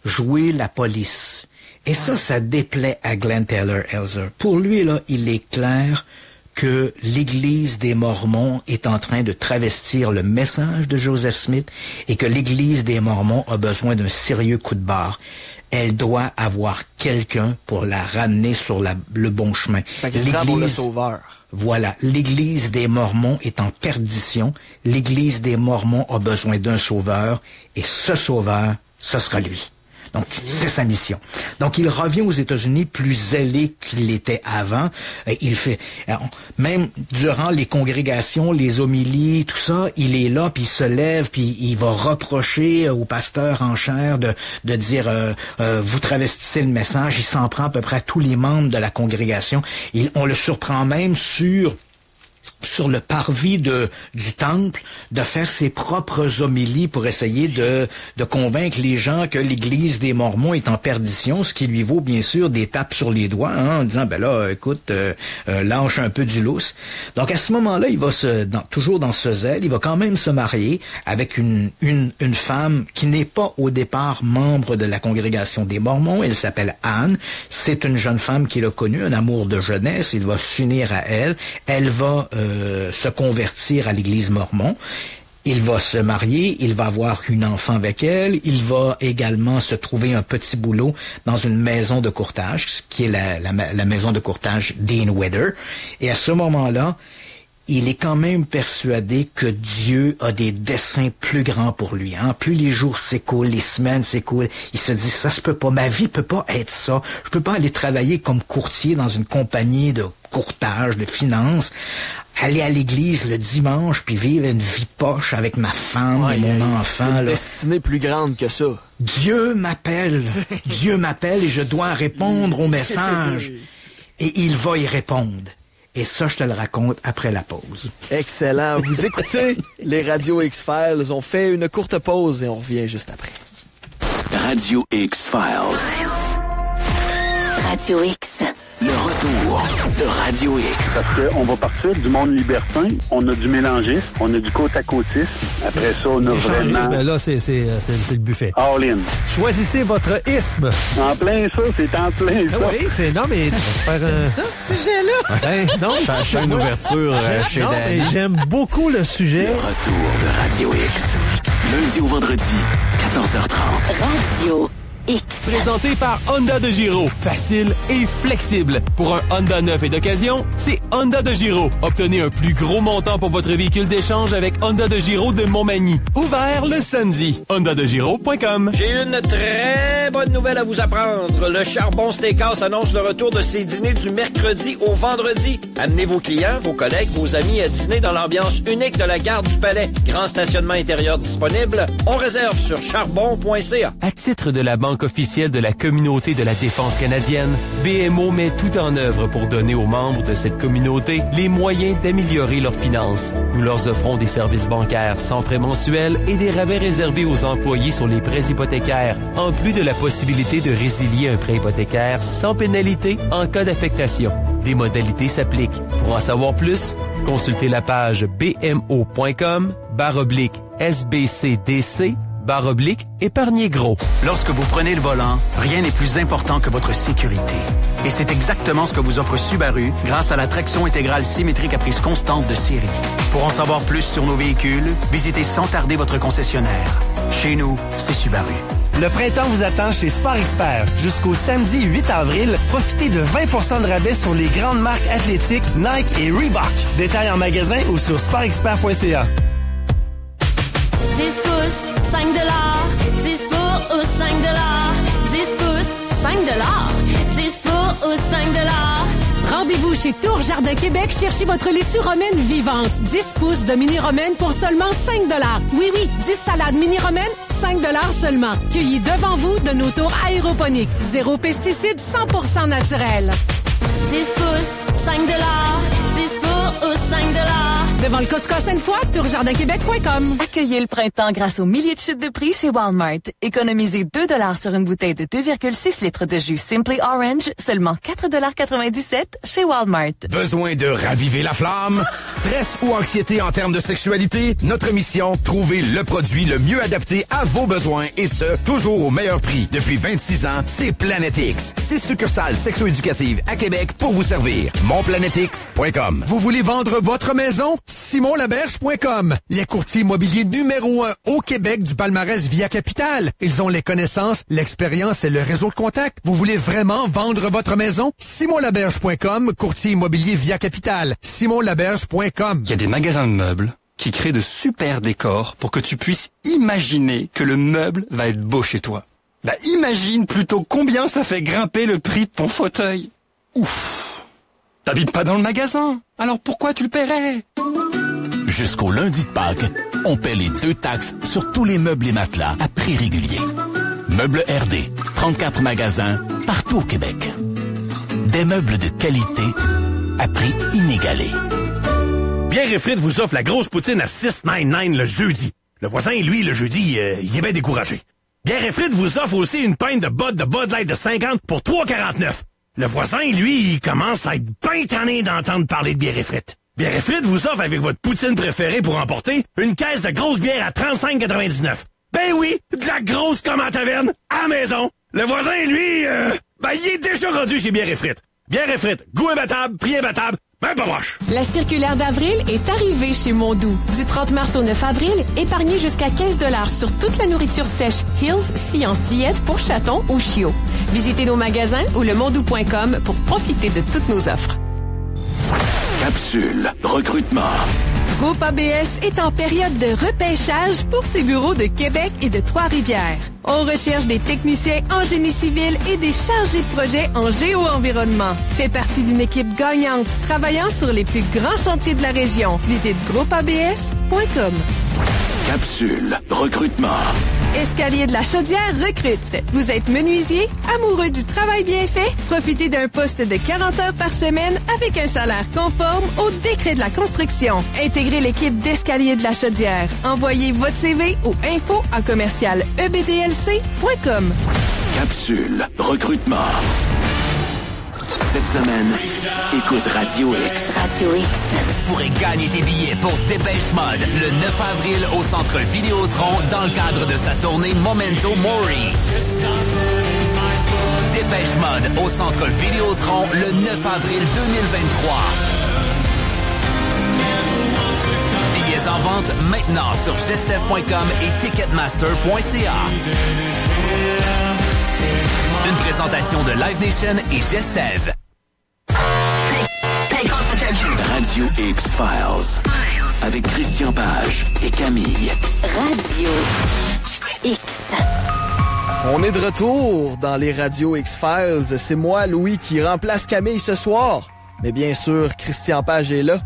jouer la police. Et ça déplaît à Glenn Taylor Elzer. Pour lui, là, il est clair que l'Église des Mormons est en train de travestir le message de Joseph Smith et que l'Église des Mormons a besoin d'un sérieux coup de barre. Elle doit avoir quelqu'un pour la ramener sur le bon chemin. L'Église pour le sauveur. Voilà, l'Église des Mormons est en perdition. L'Église des Mormons a besoin d'un sauveur, et ce sauveur, ce sera lui. Donc, c'est sa mission. Donc, il revient aux États-Unis plus zélé qu'il l'était avant. Il fait, même durant les congrégations, les homélies, tout ça, il est là, puis il se lève, puis il va reprocher au pasteur en chair de dire vous travestissez le message. Il s'en prend à peu près à tous les membres de la congrégation. On le surprend même sur le parvis du temple, de faire ses propres homélies pour essayer de convaincre les gens que l'Église des Mormons est en perdition, ce qui lui vaut bien sûr des tapes sur les doigts, en disant, écoute, lâche un peu du lousse. Donc à ce moment-là, il va toujours dans ce zèle, il va quand même se marier avec une femme qui n'est pas au départ membre de la congrégation des Mormons. Elle s'appelle Anne. C'est une jeune femme qu'il a connue, un amour de jeunesse. Il va s'unir à elle. Elle va se convertir à l'Église mormon. Il va se marier, il va avoir une enfant avec elle, il va également se trouver un petit boulot dans une maison de courtage, qui est la maison de courtage Dean Witter. Et à ce moment-là, il est quand même persuadé que Dieu a des desseins plus grands pour lui. Plus les jours s'écoulent, les semaines s'écoulent, il se dit, ça se peut pas, ma vie peut pas être ça. Je peux pas aller travailler comme courtier dans une compagnie de courtage, de finance, aller à l'église le dimanche puis vivre une vie poche avec ma femme et mon enfant. Une destinée plus grande que ça. Dieu m'appelle. Dieu m'appelle et je dois répondre au message. Et il va y répondre. Et ça, je te le raconte après la pause. Excellent. Vous écoutez les Radio X-Files. On fait une courte pause et on revient juste après. Radio X-Files. Radio X. Le retour de Radio X. Parce qu'on va partir du monde libertin, on a du mélangisme, on a du côte-à-côtisme. Après ça, on a vraiment... Ben là, c'est le buffet. All in. Choisissez votre isme. En plein ça, c'est en plein ça. Oui, c'est... Non, mais... Ça, ce sujet-là? Ben, non. Chercher une ouverture chez Dan. Mais j'aime beaucoup le sujet. Le retour de Radio X. Lundi au vendredi, 14h30. Radio X. Présenté par Honda de Giro. Facile et flexible. Pour un Honda neuf et d'occasion, c'est Honda de Giro. Obtenez un plus gros montant pour votre véhicule d'échange avec Honda de Giro de Montmagny. Ouvert le samedi. HondaDeGiro.com. J'ai une très bonne nouvelle à vous apprendre. Le Charbon Steakhouse annonce le retour de ses dîners du mercredi au vendredi. Amenez vos clients, vos collègues, vos amis à dîner dans l'ambiance unique de la gare du Palais. Grand stationnement intérieur disponible. On réserve sur charbon.ca. À titre de la banque officielle de la communauté de la défense canadienne, BMO met tout en œuvre pour donner aux membres de cette communauté les moyens d'améliorer leurs finances. Nous leur offrons des services bancaires sans frais mensuels et des rabais réservés aux employés sur les prêts hypothécaires, en plus de la possibilité de résilier un prêt hypothécaire sans pénalité en cas d'affectation. Des modalités s'appliquent. Pour en savoir plus, consultez la page bmo.com/SBCDC/épargnez gros. Lorsque vous prenez le volant, rien n'est plus important que votre sécurité. Et c'est exactement ce que vous offre Subaru grâce à la traction intégrale symétrique à prise constante de série. Pour en savoir plus sur nos véhicules, visitez sans tarder votre concessionnaire. Chez nous, c'est Subaru. Le printemps vous attend chez Sport Expert. Jusqu'au samedi 8 avril, profitez de 20% de rabais sur les grandes marques athlétiques Nike et Reebok. Détails en magasin ou sur sportexpert.ca. 10 pouces, 5 $. 10 pour ou 5 $. 10 pouces, 5 $. 10 pour ou 5 $. Rendez-vous chez Tour Jardin Québec, cherchez votre laitue romaine vivante. 10 pouces de mini romaine pour seulement 5 $. Oui, 10 salades mini romaines, 5 $ seulement. Cueillis devant vous de nos tours aéroponiques. Zéro pesticides, 100% naturel. 10 pouces, 5 $. 10 pour ou 5 $. Devant le Costco Sainte-Foy, tourjardinquebec.com. Accueillez le printemps grâce aux milliers de chutes de prix chez Walmart. Économisez 2 $ sur une bouteille de 2,6 litres de jus Simply Orange, seulement 4,97 $ chez Walmart. Besoin de raviver la flamme? Stress ou anxiété en termes de sexualité? Notre mission, trouver le produit le mieux adapté à vos besoins et ce, toujours au meilleur prix. Depuis 26 ans, c'est Planet X. 6 succursales sexo-éducatives à Québec pour vous servir. MonPlanetX.com. Vous voulez vendre votre maison? SimonLaberge.com. Les courtiers immobiliers numéro 1 au Québec du palmarès Via Capital. Ils ont les connaissances, l'expérience et le réseau de contacts. Vous voulez vraiment vendre votre maison? SimonLaberge.com, courtier immobilier Via Capital. SimonLaberge.com. Il y a des magasins de meubles qui créent de super décors pour que tu puisses imaginer que le meuble va être beau chez toi. Bah imagine plutôt combien ça fait grimper le prix de ton fauteuil. Ouf. T'habites pas dans le magasin, alors pourquoi tu le paierais? Jusqu'au lundi de Pâques, on paie les 2 taxes sur tous les meubles et matelas à prix régulier. Meubles RD, 34 magasins partout au Québec. Des meubles de qualité à prix inégalé. Bière et frites vous offre la grosse poutine à 6,99 le jeudi. Le voisin, lui, le jeudi, il est bien découragé. Bière et frites vous offre aussi une pinte de Bud Light de 50 pour 3,49. Le voisin, lui, il commence à être bien tanné d'entendre parler de bière et frites. Bière et frites vous offre avec votre poutine préférée pour emporter une caisse de grosse bière à 35,99. Ben oui, de la grosse comme à taverne, à la maison. Le voisin, lui, il est déjà rendu chez Bière et frites. Bière et frites, goût imbattable, prix imbattable, même pas moche. La circulaire d'avril est arrivée chez Mondou. Du 30 mars au 9 avril, épargnez jusqu'à 15 $ sur toute la nourriture sèche Hills Science Diète pour chatons ou chiots. Visitez nos magasins ou le mondou.com pour profiter de toutes nos offres. Capsule recrutement. Groupe ABS est en période de repêchage pour ses bureaux de Québec et de Trois-Rivières. On recherche des techniciens en génie civil et des chargés de projet en géo-environnement. Fait partie d'une équipe gagnante travaillant sur les plus grands chantiers de la région. Visite groupeabs.com. Capsule recrutement. Escalier de la Chaudière recrute. Vous êtes menuisier, amoureux du travail bien fait? Profitez d'un poste de 40 heures par semaine avec un salaire conforme au décret de la construction. Intégrez l'équipe d'Escalier de la Chaudière. Envoyez votre CV au info@commercialebdlc.com. Capsule recrutement. Cette semaine, écoute Radio X. Radio X. Tu pourrais gagner tes billets pour Dépêche Mode le 9 avril au Centre Vidéotron dans le cadre de sa tournée Memento Mori. Dépêche Mode au Centre Vidéotron le 9 avril 2023. Billets en vente maintenant sur gestev.com et ticketmaster.ca. Une présentation de Live Nation et Gestev. Radio X-Files. Avec Christian Page et Camille. Radio X. On est de retour dans les Radio X-Files. C'est moi, Louis, qui remplace Camille ce soir. Mais bien sûr, Christian Page est là.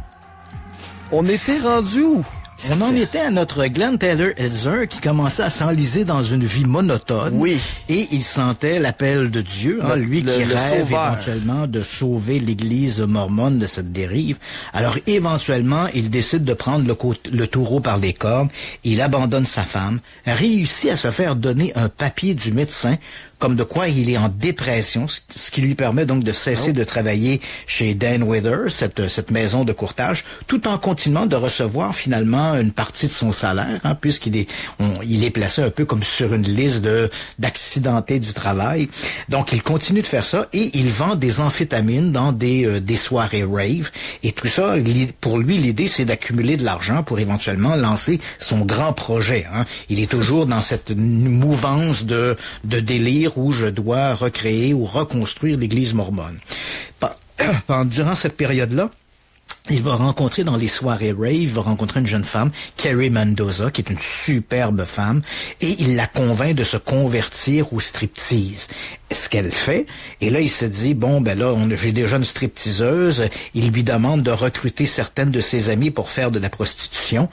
On était rendu où? On en était à notre Glenn Taylor Elzer qui commençait à s'enliser dans une vie monotone. Oui. Et il sentait l'appel de Dieu, lui qui rêve éventuellement de sauver l'Église mormone de cette dérive. Alors éventuellement, il décide de prendre le taureau par les cornes. Il abandonne sa femme, réussit à se faire donner un papier du médecin comme de quoi il est en dépression, ce qui lui permet donc de cesser de travailler chez Dan Wither, cette maison de courtage, tout en continuant de recevoir finalement une partie de son salaire, puisqu'il est placé un peu comme sur une liste d'accidentés du travail. Donc il continue de faire ça et il vend des amphétamines dans des soirées rave. Et tout ça, pour lui, l'idée c'est d'accumuler de l'argent pour éventuellement lancer son grand projet. Il est toujours dans cette mouvance de délire où je dois recréer ou reconstruire l'Église mormone. Durant cette période-là, il va rencontrer dans les soirées rave, il va rencontrer une jeune femme, Carrie Mendoza, qui est une superbe femme, et il la convainc de se convertir au striptease. Ce qu'elle fait, et là il se dit, j'ai déjà une stripteaseuse, il lui demande de recruter certaines de ses amies pour faire de la prostitution,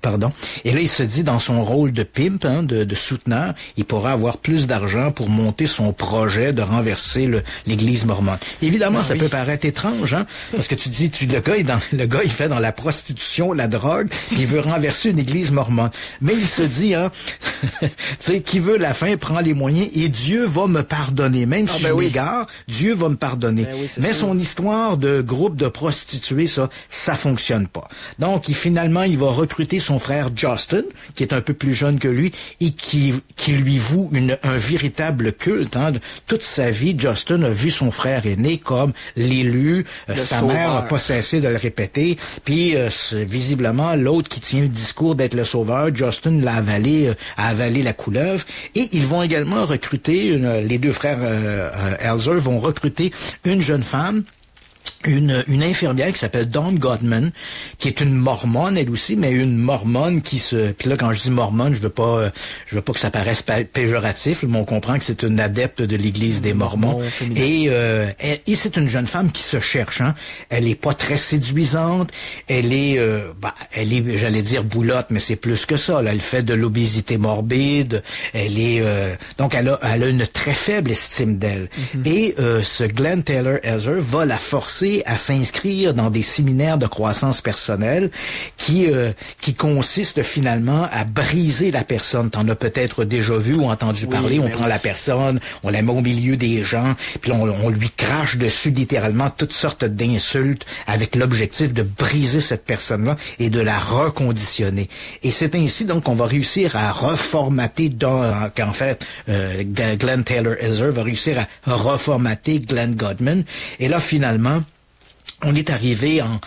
pardon, et là il se dit, dans son rôle de pimp, de souteneur, il pourra avoir plus d'argent pour monter son projet de renverser l'Église mormone. Évidemment, ça peut paraître étrange, parce que tu dis, le gars il fait dans la prostitution, la drogue, il veut renverser une Église mormone. Mais il se dit, tu sais, qui veut la fin prend les moyens, et Dieu va me pardonner. Même si je m'égare, Dieu va me pardonner. Mais son histoire de groupe de prostituées, ça fonctionne pas. Donc, finalement, il va recruter son frère Justin, qui est un peu plus jeune que lui, et qui lui voue un véritable culte. Toute sa vie, Justin a vu son frère aîné comme l'élu. Sa mère n'a pas cessé de le répéter. Puis, visiblement, l'autre qui tient le discours d'être le sauveur, Justin l'a avalé la couleuvre. Et ils vont également recruter les deux frères Elzer vont recruter une jeune femme, une infirmière qui s'appelle Dawn Godman, qui est une mormone elle aussi, mais une mormone puis là quand je dis mormone, je veux pas que ça paraisse péjoratif, mais on comprend que c'est une adepte de l'Église des Mormons. Et c'est une jeune femme qui se cherche, Elle est pas très séduisante, elle est, j'allais dire boulotte, mais c'est plus que ça, là. Elle fait de l'obésité morbide, elle est, donc elle a une très faible estime d'elle. Et ce Glenn Taylor Elzer va la forcer à s'inscrire dans des séminaires de croissance personnelle qui consistent finalement à briser la personne. T'en as peut-être déjà vu ou entendu parler. On prend la personne, on la met au milieu des gens, puis on lui crache dessus littéralement toutes sortes d'insultes avec l'objectif de briser cette personne-là et de la reconditionner. Et c'est ainsi donc qu'on va réussir à reformater Glenn Taylor Elzer va réussir à reformater Glenn Godman. Et là, finalement, on est arrivé en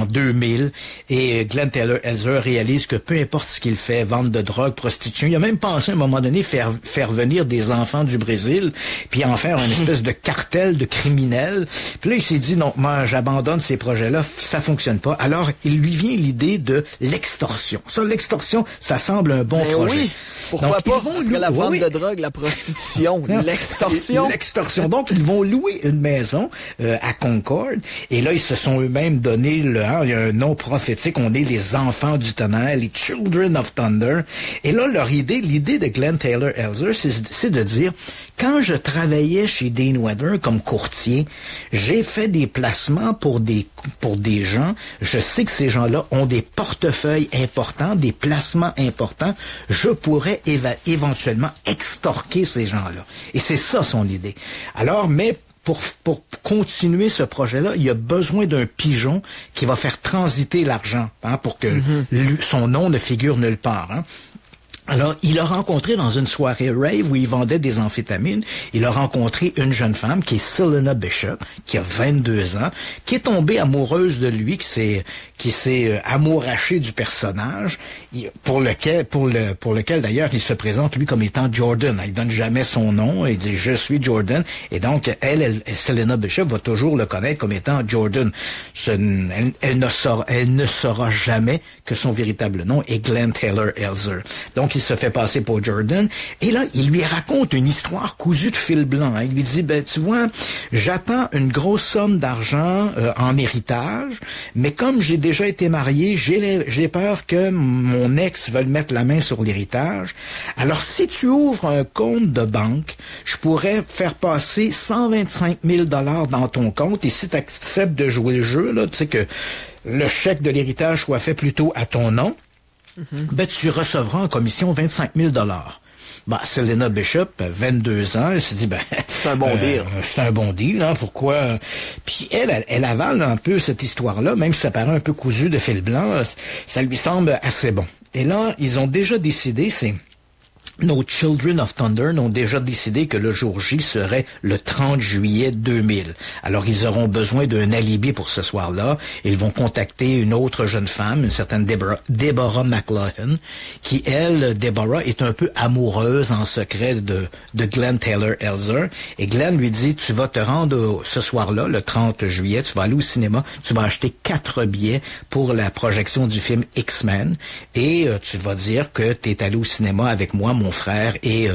2000 et Glenn Taylor Elzer réalise que peu importe ce qu'il fait, vente de drogue, prostitution, il a même pensé à un moment donné faire venir des enfants du Brésil puis en faire une espèce de cartel de criminels. Puis là, il s'est dit non, moi j'abandonne ces projets-là, ça fonctionne pas. Alors, il lui vient l'idée de l'extorsion. Ça, l'extorsion, ça semble un bon projet. Oui. Pourquoi donc, pas après la vente de drogue, la prostitution, l'extorsion. L'extorsion. Donc, ils vont louer une maison à Concord et là, ils se sont eux-mêmes donné il y a un nom prophétique, on est les enfants du tonnerre, les Children of Thunder. Et là, l'idée de Glenn Taylor Elzer, c'est de dire, quand je travaillais chez Dane Wither comme courtier, j'ai fait des placements pour des gens, je sais que ces gens-là ont des portefeuilles importants, des placements importants, je pourrais éventuellement extorquer ces gens-là. Et c'est ça son idée. Alors, mais pour continuer ce projet-là, il a besoin d'un pigeon qui va faire transiter l'argent, hein, pour que son nom ne figure nulle part. Hein. Alors, il a rencontré dans une soirée rave où il vendait des amphétamines, il a rencontré une jeune femme qui est Selena Bishop, qui a 22 ans, qui est tombée amoureuse de lui, qui s'est amourachée du personnage, pour lequel d'ailleurs il se présente lui comme étant Jordan. Il donne jamais son nom, il dit je suis Jordan, et donc Selena Bishop va toujours le connaître comme étant Jordan. Elle ne saura jamais que son véritable nom est Glenn Taylor Elser. Donc il se fait passer pour Jordan, et là, il lui raconte une histoire cousue de fil blanc. Hein. Il lui dit, tu vois, j'attends une grosse somme d'argent en héritage, mais comme j'ai déjà été marié, j'ai peur que mon ex veuille mettre la main sur l'héritage. Alors, si tu ouvres un compte de banque, je pourrais faire passer 125 000 $ dans ton compte, et si tu acceptes de jouer le jeu, là, tu sais que le chèque de l'héritage soit fait plutôt à ton nom, tu recevras en commission 25 000 $. Selena Bishop, 22 ans, elle se dit, c'est un bon deal. C'est un bon deal, hein, pourquoi? Puis elle avale un peu cette histoire-là, même si ça paraît un peu cousu de fil blanc, ça lui semble assez bon. Et là, ils ont déjà décidé, nos Children of Thunder ont déjà décidé que le jour J serait le 30 juillet 2000. Alors, ils auront besoin d'un alibi pour ce soir-là. Ils vont contacter une autre jeune femme, une certaine Deborah McLaughlin, qui, elle, Deborah, est un peu amoureuse en secret de Glenn Taylor Elser. Et Glenn lui dit, tu vas te rendre ce soir-là, le 30 juillet, tu vas aller au cinéma, tu vas acheter 4 billets pour la projection du film X-Men, et tu vas dire que tu es allé au cinéma avec moi, mon frère et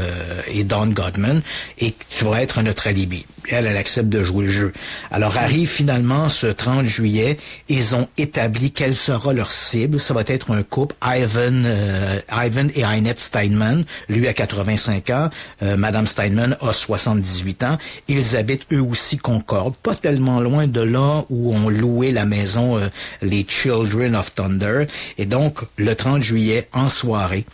Don Godman, et tu vas être notre alibi. Elle accepte de jouer le jeu. Alors arrive finalement ce 30 juillet, ils ont établi quelle sera leur cible. Ça va être un couple, Ivan et Einette Steinman, lui a 85 ans, Madame Steinman a 78 ans. Ils habitent eux aussi Concorde, pas tellement loin de là où on louait la maison les Children of Thunder. Et donc, le 30 juillet, en soirée,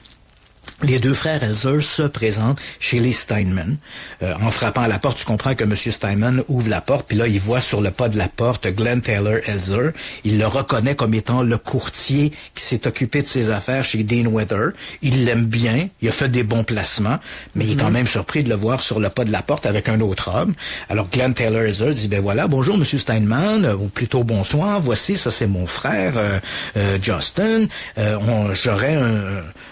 les deux frères Elser se présentent chez les Steinman. En frappant à la porte, tu comprends que M. Steinman ouvre la porte, puis là, il voit sur le pas de la porte Glenn Taylor Elser. Il le reconnaît comme étant le courtier qui s'est occupé de ses affaires chez Dean Weather. Il l'aime bien, il a fait des bons placements, mais il est quand même surpris de le voir sur le pas de la porte avec un autre homme. Alors Glenn Taylor Elser dit, voilà, bonjour M. Steinman, ou plutôt bonsoir, voici, ça c'est mon frère Justin. J'aurais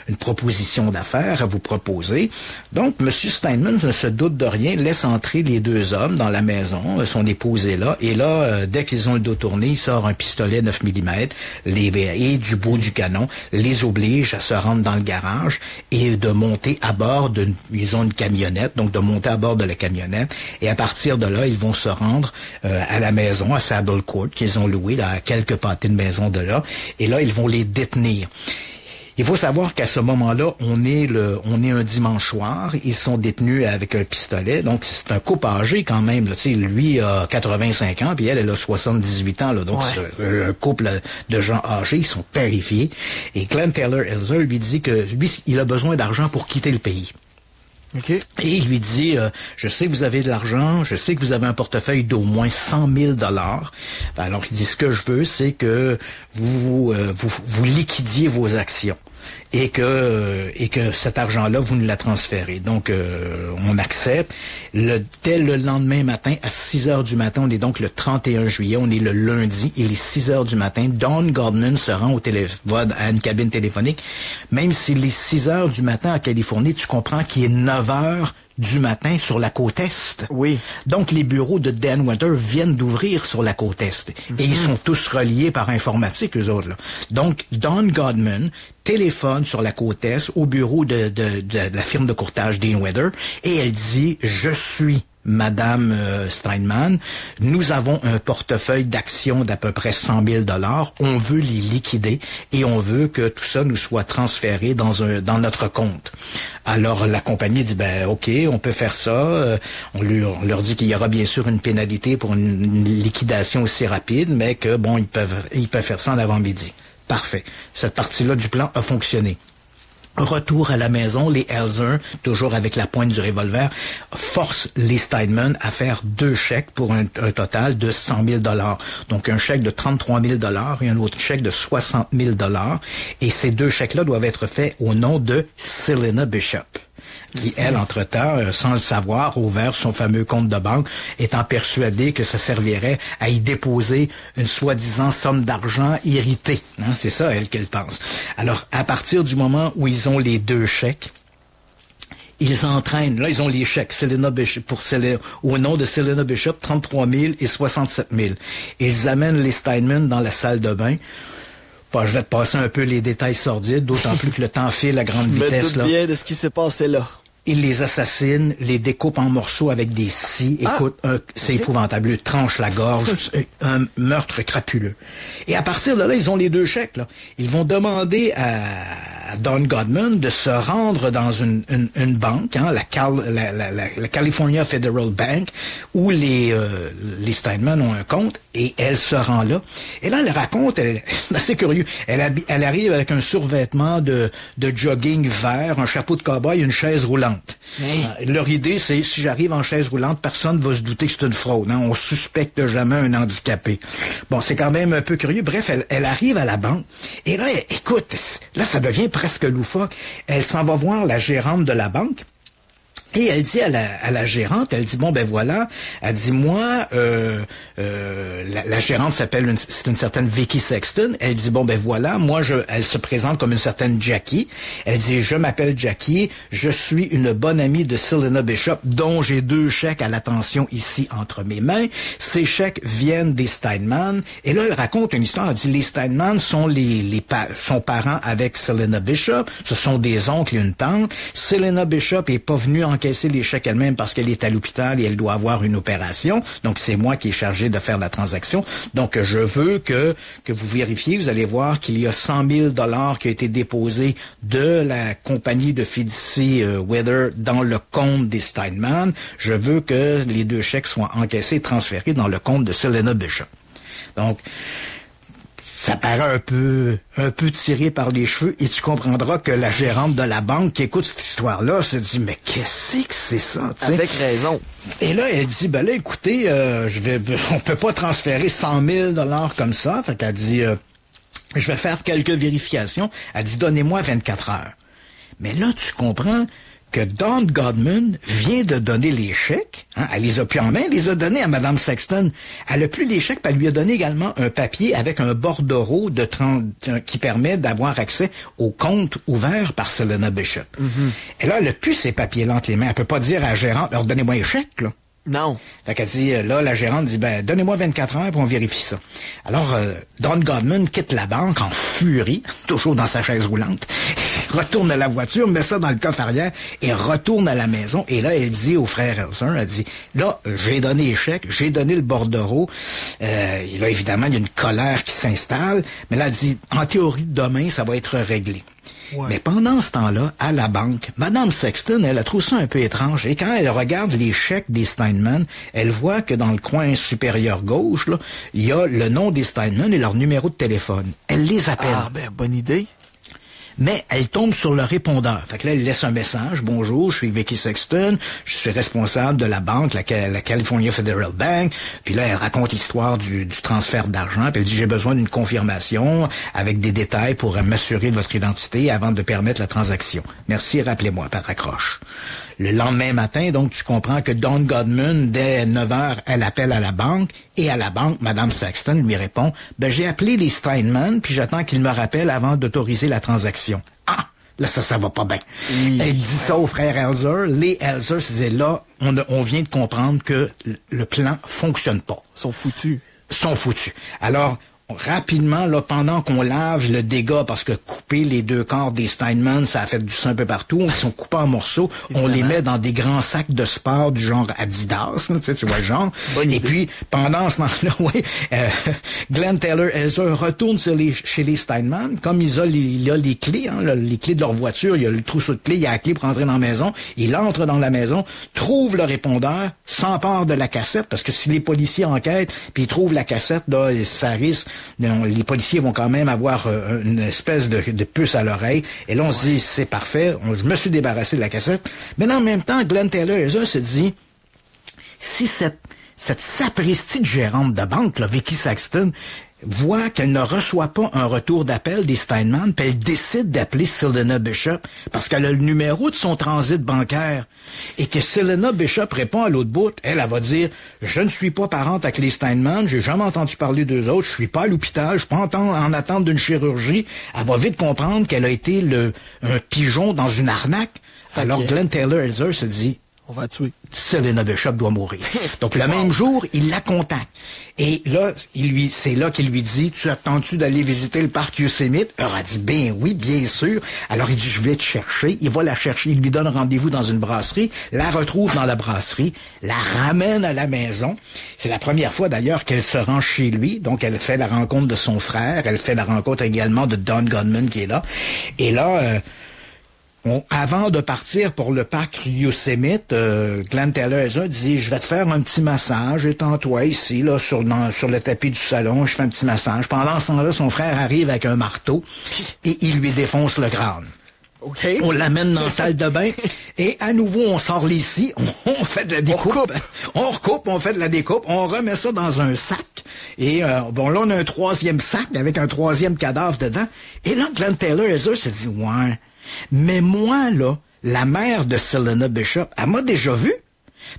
une proposition d'affaires à vous proposer. Donc, M. Steinman ne se doute de rien, laisse entrer les deux hommes dans la maison, son épouse est là, et là, dès qu'ils ont le dos tourné, il sort un pistolet 9 mm, et du bout du canon, les oblige à se rendre dans le garage et de monter à bord ils ont une camionnette, donc de monter à bord de la camionnette, et à partir de là, ils vont se rendre à la maison, à Saddle Court, qu'ils ont loué, là, à quelques pâtés de maison de là, et là, ils vont les détenir. Il faut savoir qu'à ce moment-là, on est un dimanche soir. Ils sont détenus avec un pistolet. Donc, c'est un couple âgé quand même. Là. Lui a 85 ans, puis elle a 78 ans. Là. Donc, c'est un couple de gens âgés. Ils sont terrifiés. Et Glenn Taylor Elser lui dit que lui, il a besoin d'argent pour quitter le pays. Okay. Et il lui dit, je sais que vous avez de l'argent, je sais que vous avez un portefeuille d'au moins 100 000 $. Alors, il dit, ce que je veux, c'est que vous liquidiez vos actions. Et que cet argent-là, vous nous la transférez. Donc, on accepte. Dès le lendemain matin, à 6 heures du matin, on est donc le 31 juillet, on est le lundi, il est 6 heures du matin, Don Godman se rend au téléphone, à une cabine téléphonique. Même s'il est 6 heures du matin en Californie, tu comprends qu'il est 9 heures du matin sur la côte Est. Oui. Donc, les bureaux de Dan Weather viennent d'ouvrir sur la côte Est. Et ils sont tous reliés par informatique, eux autres, là. Donc, Don Godman téléphone sur la côte Est au bureau de la firme de courtage Dean Weather et elle dit « Je suis Madame Steinman, nous avons un portefeuille d'actions d'à peu près 100 000 $. On veut les liquider et on veut que tout ça nous soit transféré dans notre compte. » Alors la compagnie dit OK, on peut faire ça. On leur dit qu'il y aura bien sûr une pénalité pour une liquidation aussi rapide, mais que ils peuvent faire ça en avant-midi. Parfait. Cette partie-là du plan a fonctionné. Retour à la maison, les Elser, toujours avec la pointe du revolver, forcent les Steinman à faire 2 chèques pour un total de 100 000 $. Donc un chèque de 33 000 $ et un autre chèque de 60 000 $. Et ces 2 chèques-là doivent être faits au nom de Selena Bishop, qui, elle, entre-temps, sans le savoir, a ouvert son fameux compte de banque, étant persuadée que ça servirait à y déposer une soi-disant somme d'argent irritée. Hein, c'est ça, elle, qu'elle pense. Alors, à partir du moment où ils ont les 2 chèques, ils entraînent, là, ils ont les chèques, Selena Bishop, au nom de Selena Bishop, 33 000 et 67 000. Ils amènent les Steinman dans la salle de bain. Bon, je vais te passer un peu les détails sordides, d'autant plus que le temps file à grande vitesse. Je me doute bien de ce qui s'est passé là. Il les assassine, les découpe en morceaux avec des scies. Écoute, c'est épouvantable. Il tranche la gorge. Un meurtre crapuleux. Et à partir de là, ils ont les 2 chèques. Là. Ils vont demander à Don Godman de se rendre dans une banque, hein, la California Federal Bank, où les Steinman ont un compte, et elle se rend là. Et là, elle raconte, c'est assez curieux, elle arrive avec un survêtement de jogging vert, un chapeau de cow-boy, une chaise roulante. Leur idée, c'est, si j'arrive en chaise roulante, personne ne va se douter que c'est une fraude. Hein? On suspecte jamais un handicapé. Bon, c'est quand même un peu curieux. Bref, elle arrive à la banque. Et là, écoute, là, ça devient presque loufoque. Elle s'en va voir la gérante de la banque. Et elle dit à la gérante, elle dit, bon, ben voilà, elle dit, moi, la gérante s'appelle, c'est une certaine Vicky Sexton, elle dit, bon, ben voilà, moi, elle se présente comme une certaine Jackie, elle dit, je m'appelle Jackie, je suis une bonne amie de Selena Bishop, dont j'ai 2 chèques à l'attention ici entre mes mains, ces chèques viennent des Steinman, et là, elle raconte une histoire, elle dit, les Steinman sont son parent avec Selena Bishop, ce sont des oncles et une tante, Selena Bishop est pas venue encaisser les chèques elle-même parce qu'elle est à l'hôpital et elle doit avoir une opération. Donc, c'est moi qui est chargé de faire la transaction. Donc, je veux que vous vérifiez. Vous allez voir qu'il y a 100 000 $ qui a été déposé de la compagnie de Fiducie Weather dans le compte des Steinman. Je veux que les 2 chèques soient encaissés et transférés dans le compte de Selena Bishop. Donc, ça paraît un peu tiré par les cheveux, et tu comprendras que la gérante de la banque qui écoute cette histoire-là se dit, mais qu'est-ce que c'est ça, t'sais? Avec raison. Et là, elle dit, ben là, écoutez, on peut pas transférer 100 000 $ comme ça. Fait qu'elle dit, je vais faire quelques vérifications. Elle dit, donnez-moi 24 heures. Mais là, tu comprends que Don Godman vient de donner les chèques, hein, elle les a plus en main, elle les a donnés à Mme Sexton. Elle a plus les chèques, puis elle lui a donné également un papier avec un bordereau qui permet d'avoir accès au compte ouvert par Selena Bishop. Mm-hmm. Et là, elle a plus ces papiers-là entre les mains. Elle peut pas dire à la gérante, alors donnez-moi les chèques, là. Non. Fait qu'elle dit, là, la gérante dit, ben, donnez-moi 24 heures pour on vérifie ça. Alors, Don Godman quitte la banque en furie, toujours dans sa chaise roulante, retourne à la voiture, met ça dans le coffre arrière et retourne à la maison. Et là, elle dit au frère Elser, elle dit, là, j'ai donné les chèques, j'ai donné le bordereau. Et là, évidemment, il y a une colère qui s'installe. Mais là, elle dit, en théorie, demain, ça va être réglé. Ouais. Mais pendant ce temps-là, à la banque, Mme Sexton, elle a trouvé ça un peu étrange. Et quand elle regarde les chèques des Steinman, elle voit que dans le coin supérieur gauche, là, il y a le nom des Steinman et leur numéro de téléphone. Elle les appelle. Ah, ben, bonne idée. Mais elle tombe sur le répondeur. Fait que là, elle laisse un message. Bonjour, je suis Vicky Sexton. Je suis responsable de la banque, la California Federal Bank. Puis là, elle raconte l'histoire du transfert d'argent. Puis elle dit, j'ai besoin d'une confirmation avec des détails pour m'assurer de votre identité avant de permettre la transaction. Merci, rappelez-moi, par raccroche. Le lendemain matin, donc, tu comprends que Don Godman, dès 9h, elle appelle à la banque, et à la banque, Mme Sexton lui répond, ben, j'ai appelé les Steinman, puis j'attends qu'ils me rappellent avant d'autoriser la transaction. Ah! Là, ça va pas bien. Oui. Elle dit ça au frère Elser. Les Elser se disaient, là, on vient de comprendre que le plan fonctionne pas. Sont foutus. Alors, rapidement, là, pendant qu'on lave le dégât, parce que couper les 2 corps des Steinman, ça a fait du sang un peu partout, ils sont coupés en morceaux, on les met dans des grands sacs de sport du genre Adidas, là, tu vois le genre. Bonne idée. Puis, pendant ce temps-là, Glenn Taylor Elser retourne chez les Steinman, comme il a les clés, hein, les clés de leur voiture, il y a le trousseau de clés, il y a la clé pour entrer dans la maison, il entre dans la maison, trouve le répondeur, s'empare de la cassette, parce que si les policiers enquêtent, puis ils trouvent la cassette, là, ça risque les policiers vont quand même avoir une espèce de puce à l'oreille. Et là, on se dit, c'est parfait, je me suis débarrassé de la cassette. Mais en même temps, Glenn Taylor se dit, si cette sapristi de gérante de banque, là, Vicky Saxton, voit qu'elle ne reçoit pas un retour d'appel des Steinman, puis elle décide d'appeler Selena Bishop parce qu'elle a le numéro de son transit bancaire et que Selena Bishop répond à l'autre bout, elle va dire « Je ne suis pas parente avec les Steinman, j'ai jamais entendu parler d'eux autres, je suis pas à l'hôpital, je suis pas en attente d'une chirurgie. » Elle va vite comprendre qu'elle a été un pigeon dans une arnaque. Alors Glenn Taylor Elzer se dit on va tuer. Selena Bishop doit mourir. Donc, le même jour, il la contacte. Et là, c'est là qu'il lui dit, tu attends-tu d'aller visiter le parc Yosemite? Elle a dit, ben oui, bien sûr. Alors, il dit, je vais te chercher. Il va la chercher. Il lui donne rendez-vous dans une brasserie, la retrouve dans la brasserie, la ramène à la maison. C'est la première fois, d'ailleurs, qu'elle se rend chez lui. Donc, elle fait la rencontre de son frère. Elle fait la rencontre également de Don Goodman qui est là. Et là, avant de partir pour le parc Yosemite, Glenn Taylor dit « Je vais te faire un petit massage, étends-toi ici, là, sur le tapis du salon, je fais un petit massage. » Pendant ce temps-là, son frère arrive avec un marteau et il lui défonce le crâne. Okay. On l'amène dans la salle de bain et à nouveau on sort les scies, on fait de la découpe, on recoupe, on fait de la découpe, on remet ça dans un sac et bon là on a un troisième sac avec un troisième cadavre dedans et là Glenn Taylor se dit « Ouais, mais moi, là, la mère de Selena Bishop, elle m'a déjà vu.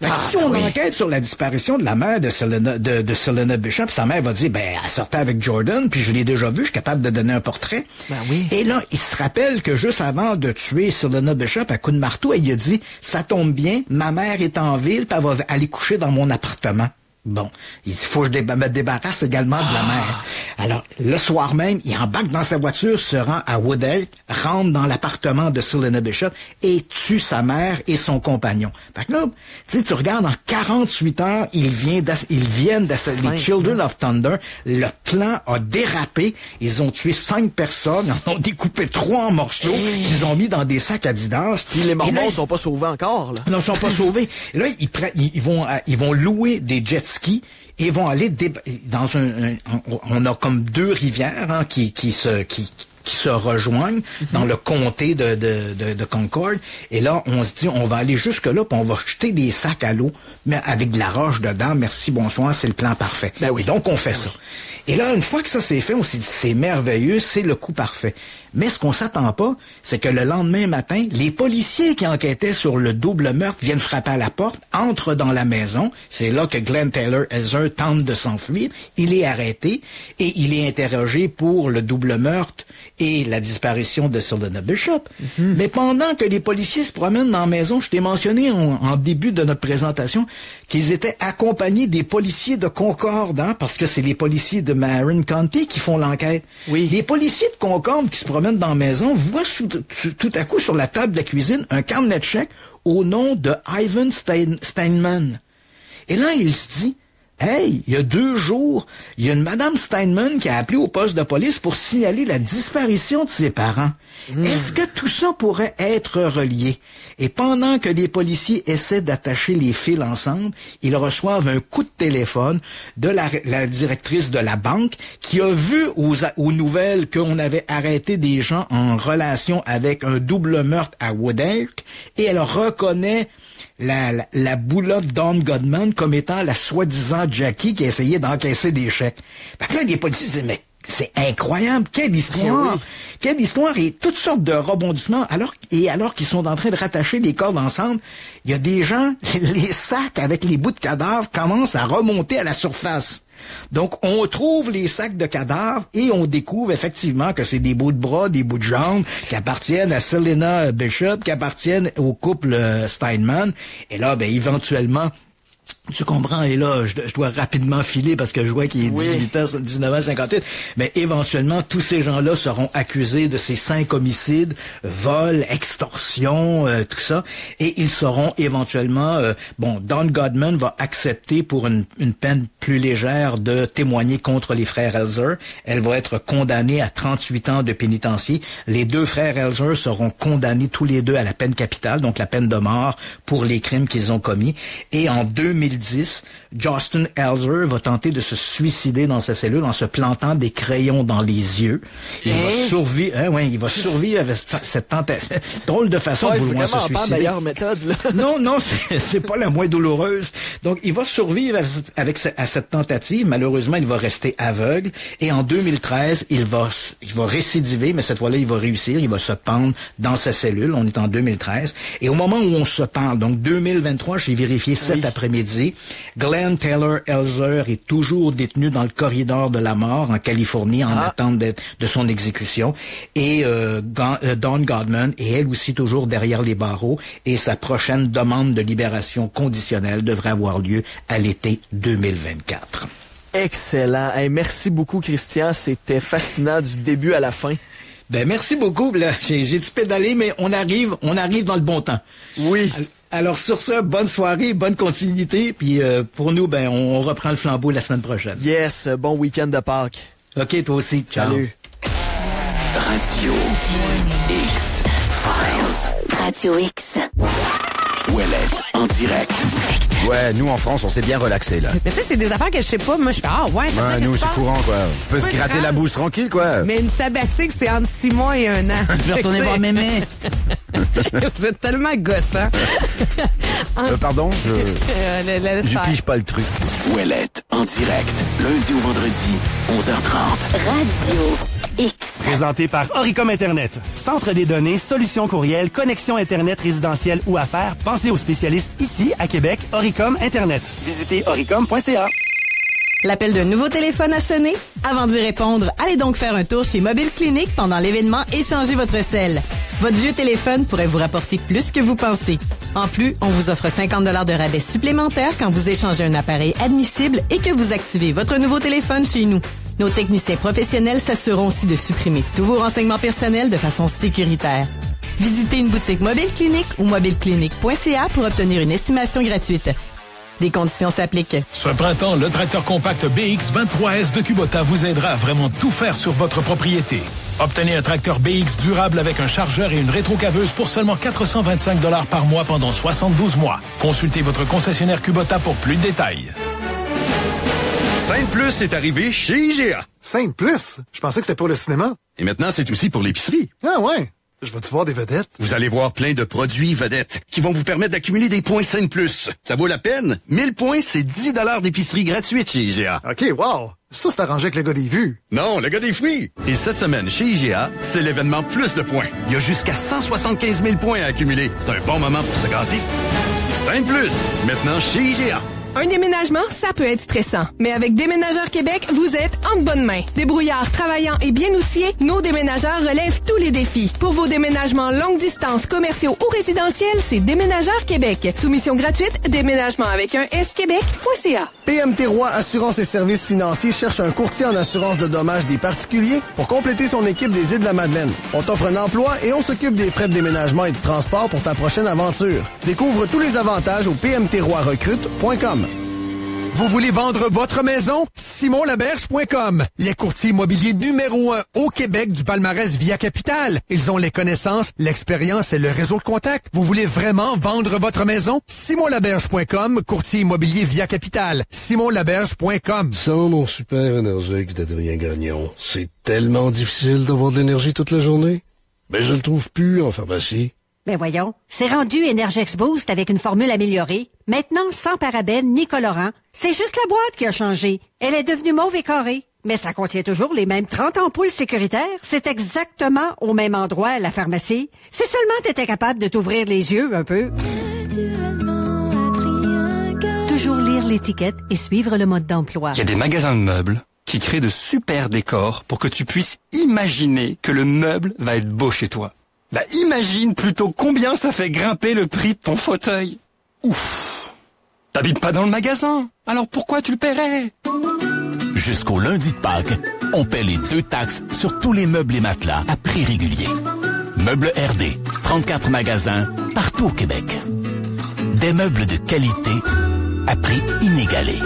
Fait que si on enquête sur la disparition de la mère de Selena Bishop, sa mère va dire, ben, elle sortait avec Jordan, puis je l'ai déjà vu, je suis capable de donner un portrait. Ben oui. Et là, il se rappelle que juste avant de tuer Selena Bishop à coup de marteau, elle a dit, ça tombe bien, ma mère est en ville, puis elle va aller coucher dans mon appartement. Bon, il dit, faut que je me débarrasse également de la mère. Alors, le soir même, il embarque dans sa voiture, se rend à Woodell, rentre dans l'appartement de Selena Bishop et tue sa mère et son compagnon. Fait que là, tu regardes, en 48 heures, ils viennent d'assassiner les Children of Thunder. Le plan a dérapé. Ils ont tué 5 personnes, en ont découpé 3 en morceaux, qu'ils ont mis dans des sacs Adidas. Puis les Mormons sont pas sauvés encore, là. Non, ils sont pas sauvés. Et là, ils vont louer des jet skis et vont aller dans on a comme 2 rivières qui se rejoignent dans le comté de Concord. Et là, on se dit, on va aller jusque-là, puis on va jeter des sacs à l'eau, mais avec de la roche dedans. Merci, bonsoir, c'est le plan parfait. Ben oui. Donc, on fait ça. Et là, une fois que ça s'est fait, on s'est dit, c'est merveilleux, c'est le coup parfait. Mais ce qu'on s'attend pas, c'est que le lendemain matin, les policiers qui enquêtaient sur le double meurtre viennent frapper à la porte, entrent dans la maison. C'est là que Glenn Taylor Elzer tente de s'enfuir. Il est arrêté et il est interrogé pour le double meurtre et la disparition de Selena Bishop. Mais pendant que les policiers se promènent dans la maison, je t'ai mentionné en début de notre présentation qu'ils étaient accompagnés des policiers de Concorde, parce que c'est les policiers de Marin County qui font l'enquête. Oui. Les policiers de Concorde qui se promènent dans la maison voient tout à coup sur la table de la cuisine un carnet de chèques au nom de Ivan Steinman. Et là, il se dit, hey, il y a 2 jours, il y a une Madame Steinman qui a appelé au poste de police pour signaler la disparition de ses parents. Est-ce que tout ça pourrait être relié? Et pendant que les policiers essaient d'attacher les fils ensemble, ils reçoivent un coup de téléphone de la directrice de la banque qui a vu aux nouvelles qu'on avait arrêté des gens en relation avec un double meurtre à Woodell et elle reconnaît la boulotte Don Goodman comme étant la soi-disant Jackie qui essayait d'encaisser des chèques. Fait que là, les policiers disent, mais c'est incroyable, quelle histoire! Oui. Quelle histoire et toutes sortes de rebondissements. Alors qu'ils sont en train de rattacher les cordes ensemble, il y a des gens, les sacs avec les bouts de cadavres commencent à remonter à la surface. Donc, on trouve les sacs de cadavres et on découvre effectivement que c'est des bouts de bras, des bouts de jambes qui appartiennent à Selena Bishop, qui appartiennent au couple Steinman. Et là, ben, éventuellement, tu comprends, et là, je dois rapidement filer parce que je vois qu'il est 19h58, mais éventuellement, tous ces gens-là seront accusés de ces 5 homicides, vol, extorsion, tout ça, et ils seront éventuellement, Don Goodman va accepter pour une peine plus légère de témoigner contre les frères Elzer. Elle va être condamnée à 38 ans de pénitencier. Les 2 frères Elzer seront condamnés tous les 2 à la peine capitale, donc la peine de mort pour les crimes qu'ils ont commis. Et en 2010, 2010, Justin Elzer va tenter de se suicider dans sa cellule en se plantant des crayons dans les yeux. Il va survivre, il va survivre avec cette tentative. Drôle de façon de vouloir se suicider. Pas la meilleure méthode, là. Non, c'est pas la moins douloureuse. Donc, il va survivre à cette tentative. Malheureusement, il va rester aveugle. Et en 2013, il va récidiver, mais cette fois-là, il va réussir. Il va se pendre dans sa cellule. On est en 2013. Et au moment où on se parle, donc 2023, j'ai vérifié cet après-midi, Glenn Taylor Elzer est toujours détenu dans le corridor de la mort en Californie en attente de son exécution. Et Dawn Godman est elle aussi toujours derrière les barreaux. Et sa prochaine demande de libération conditionnelle devrait avoir lieu à l'été 2024. Excellent. Hey, merci beaucoup, Christian. C'était fascinant du début à la fin. Ben merci beaucoup. Là, j'ai dû pédaler, mais on arrive dans le bon temps. Oui. Alors sur ça, bonne soirée, bonne continuité. Puis pour nous, on reprend le flambeau la semaine prochaine. Yes, bon week-end de Pâques. OK, toi aussi. Salut. Radio X Files. Radio X. Ouellette en direct. Ouais, nous en France, on s'est bien relaxé là. Mais tu sais, c'est des affaires que je sais pas. Moi, je fais ouais. Nous, c'est courant quoi. On peut se gratter la bouse tranquille quoi. Mais une sabbatique, c'est entre 6 mois et 1 an. Je vais retourner voir mémé. Vous êtes tellement gossant. Pardon? Je pige pas le truc. Ouellette en direct. Lundi au vendredi, 11h30. Radio X. Présenté par Oricom Internet. Centre des données, solutions courriel, connexion Internet résidentielle ou affaires. Pensez aux spécialistes ici, à Québec, Oricom Internet. Visitez oricom.ca. L'appel d'un nouveau téléphone a sonné? Avant d'y répondre, allez donc faire un tour chez Mobile Clinic pendant l'événement Échangez votre sel. Votre vieux téléphone pourrait vous rapporter plus que vous pensez. En plus, on vous offre 50 $ de rabais supplémentaires quand vous échangez un appareil admissible et que vous activez votre nouveau téléphone chez nous. Nos techniciens professionnels s'assureront aussi de supprimer tous vos renseignements personnels de façon sécuritaire. Visitez une boutique Mobile Clinic ou mobileclinic.ca pour obtenir une estimation gratuite. Des conditions s'appliquent. Ce printemps, le tracteur compact BX23S de Kubota vous aidera à vraiment tout faire sur votre propriété. Obtenez un tracteur BX durable avec un chargeur et une rétrocaveuse pour seulement 425 $ par mois pendant 72 mois. Consultez votre concessionnaire Kubota pour plus de détails. Sainte Plus est arrivé chez IGA. Sainte Plus? Je pensais que c'était pour le cinéma. Et maintenant, c'est aussi pour l'épicerie. Ah ouais? Je vais-tu voir des vedettes? Vous allez voir plein de produits vedettes qui vont vous permettre d'accumuler des points Sainte Plus. Ça vaut la peine. 1000 points, c'est 10 $ d'épicerie gratuite chez IGA. OK, wow! Ça, c'est arrangé avec le gars des vues. Non, le gars des fruits. Et cette semaine, chez IGA, c'est l'événement Plus de points. Il y a jusqu'à 175 000 points à accumuler. C'est un bon moment pour se gâter. Sainte Plus, maintenant chez IGA. Un déménagement, ça peut être stressant. Mais avec Déménageurs Québec, vous êtes en bonne main. Débrouillards, travaillants et bien outillés, nos déménageurs relèvent tous les défis. Pour vos déménagements longue distance, commerciaux ou résidentiels, c'est Déménageurs Québec. Soumission gratuite, déménagement avec un S-Québec.ca. PMT Roy Assurance et Services Financiers cherche un courtier en assurance de dommages des particuliers pour compléter son équipe des Îles-de-la-Madeleine. On t'offre un emploi et on s'occupe des frais de déménagement et de transport pour ta prochaine aventure. Découvre tous les avantages au pmtroirecrute.com. Vous voulez vendre votre maison? SimonLaberge.com. Les courtiers immobiliers numéro 1 au Québec du palmarès Via Capital. Ils ont les connaissances, l'expérience et le réseau de contacts. Vous voulez vraiment vendre votre maison? SimonLaberge.com, courtier immobilier Via Capital. SimonLaberge.com. Sans mon super énergique d'Adrien Gagnon, c'est tellement difficile d'avoir de l'énergie toute la journée. Mais je le trouve plus en pharmacie. Ben voyons, c'est rendu Energex Boost avec une formule améliorée. Maintenant, sans parabènes ni colorants. C'est juste la boîte qui a changé. Elle est devenue mauve et carrée. Mais ça contient toujours les mêmes 30 ampoules sécuritaires. C'est exactement au même endroit à la pharmacie. Si seulement t'étais capable de t'ouvrir les yeux un peu. Toujours lire l'étiquette et suivre le mode d'emploi. Il y a des magasins de meubles qui créent de super décors pour que tu puisses imaginer que le meuble va être beau chez toi. Bah imagine plutôt combien ça fait grimper le prix de ton fauteuil. Ouf. T'habites pas dans le magasin, alors pourquoi tu le paierais? Jusqu'au lundi de Pâques, on paie les 2 taxes sur tous les meubles et matelas à prix régulier. Meubles RD, 34 magasins partout au Québec. Des meubles de qualité à prix inégalé.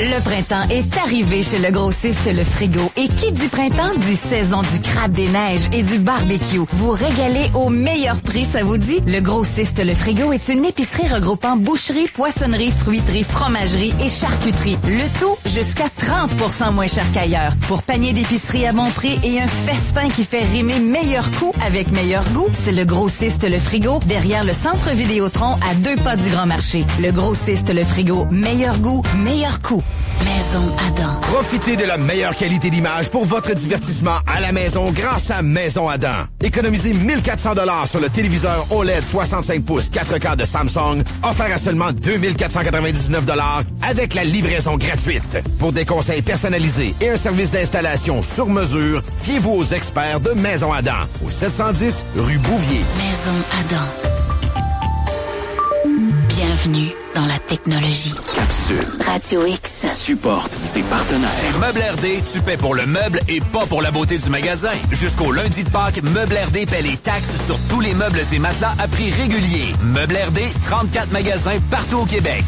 Le printemps est arrivé chez le grossiste Le Frigo. Et qui dit printemps dit saison du crabe des neiges et du barbecue. Vous régalez au meilleur prix, ça vous dit? Le grossiste Le Frigo est une épicerie regroupant boucherie, poissonnerie, fruiterie, fromagerie et charcuterie. Le tout jusqu'à 30% moins cher qu'ailleurs. Pour panier d'épicerie à bon prix et un festin qui fait rimer meilleur coût avec meilleur goût, c'est le grossiste Le Frigo derrière le centre Vidéotron à 2 pas du Grand Marché. Le grossiste Le Frigo, meilleur goût, meilleur coût. Maison Adam. Profitez de la meilleure qualité d'image pour votre divertissement à la maison grâce à Maison Adam. Économisez 1400 $ sur le téléviseur OLED 65 pouces 4K de Samsung, offert à seulement 2499 $ avec la livraison gratuite. Pour des conseils personnalisés et un service d'installation sur mesure, fiez-vous aux experts de Maison Adam, au 710 rue Bouvier. Maison Adam. Bienvenue dans la technologie. Capsule. Radio X. Supporte ses partenaires. Chez Meuble RD, tu paies pour le meuble et pas pour la beauté du magasin. Jusqu'au lundi de Pâques, Meuble RD paie les taxes sur tous les meubles et matelas à prix régulier. Meuble RD, 34 magasins partout au Québec.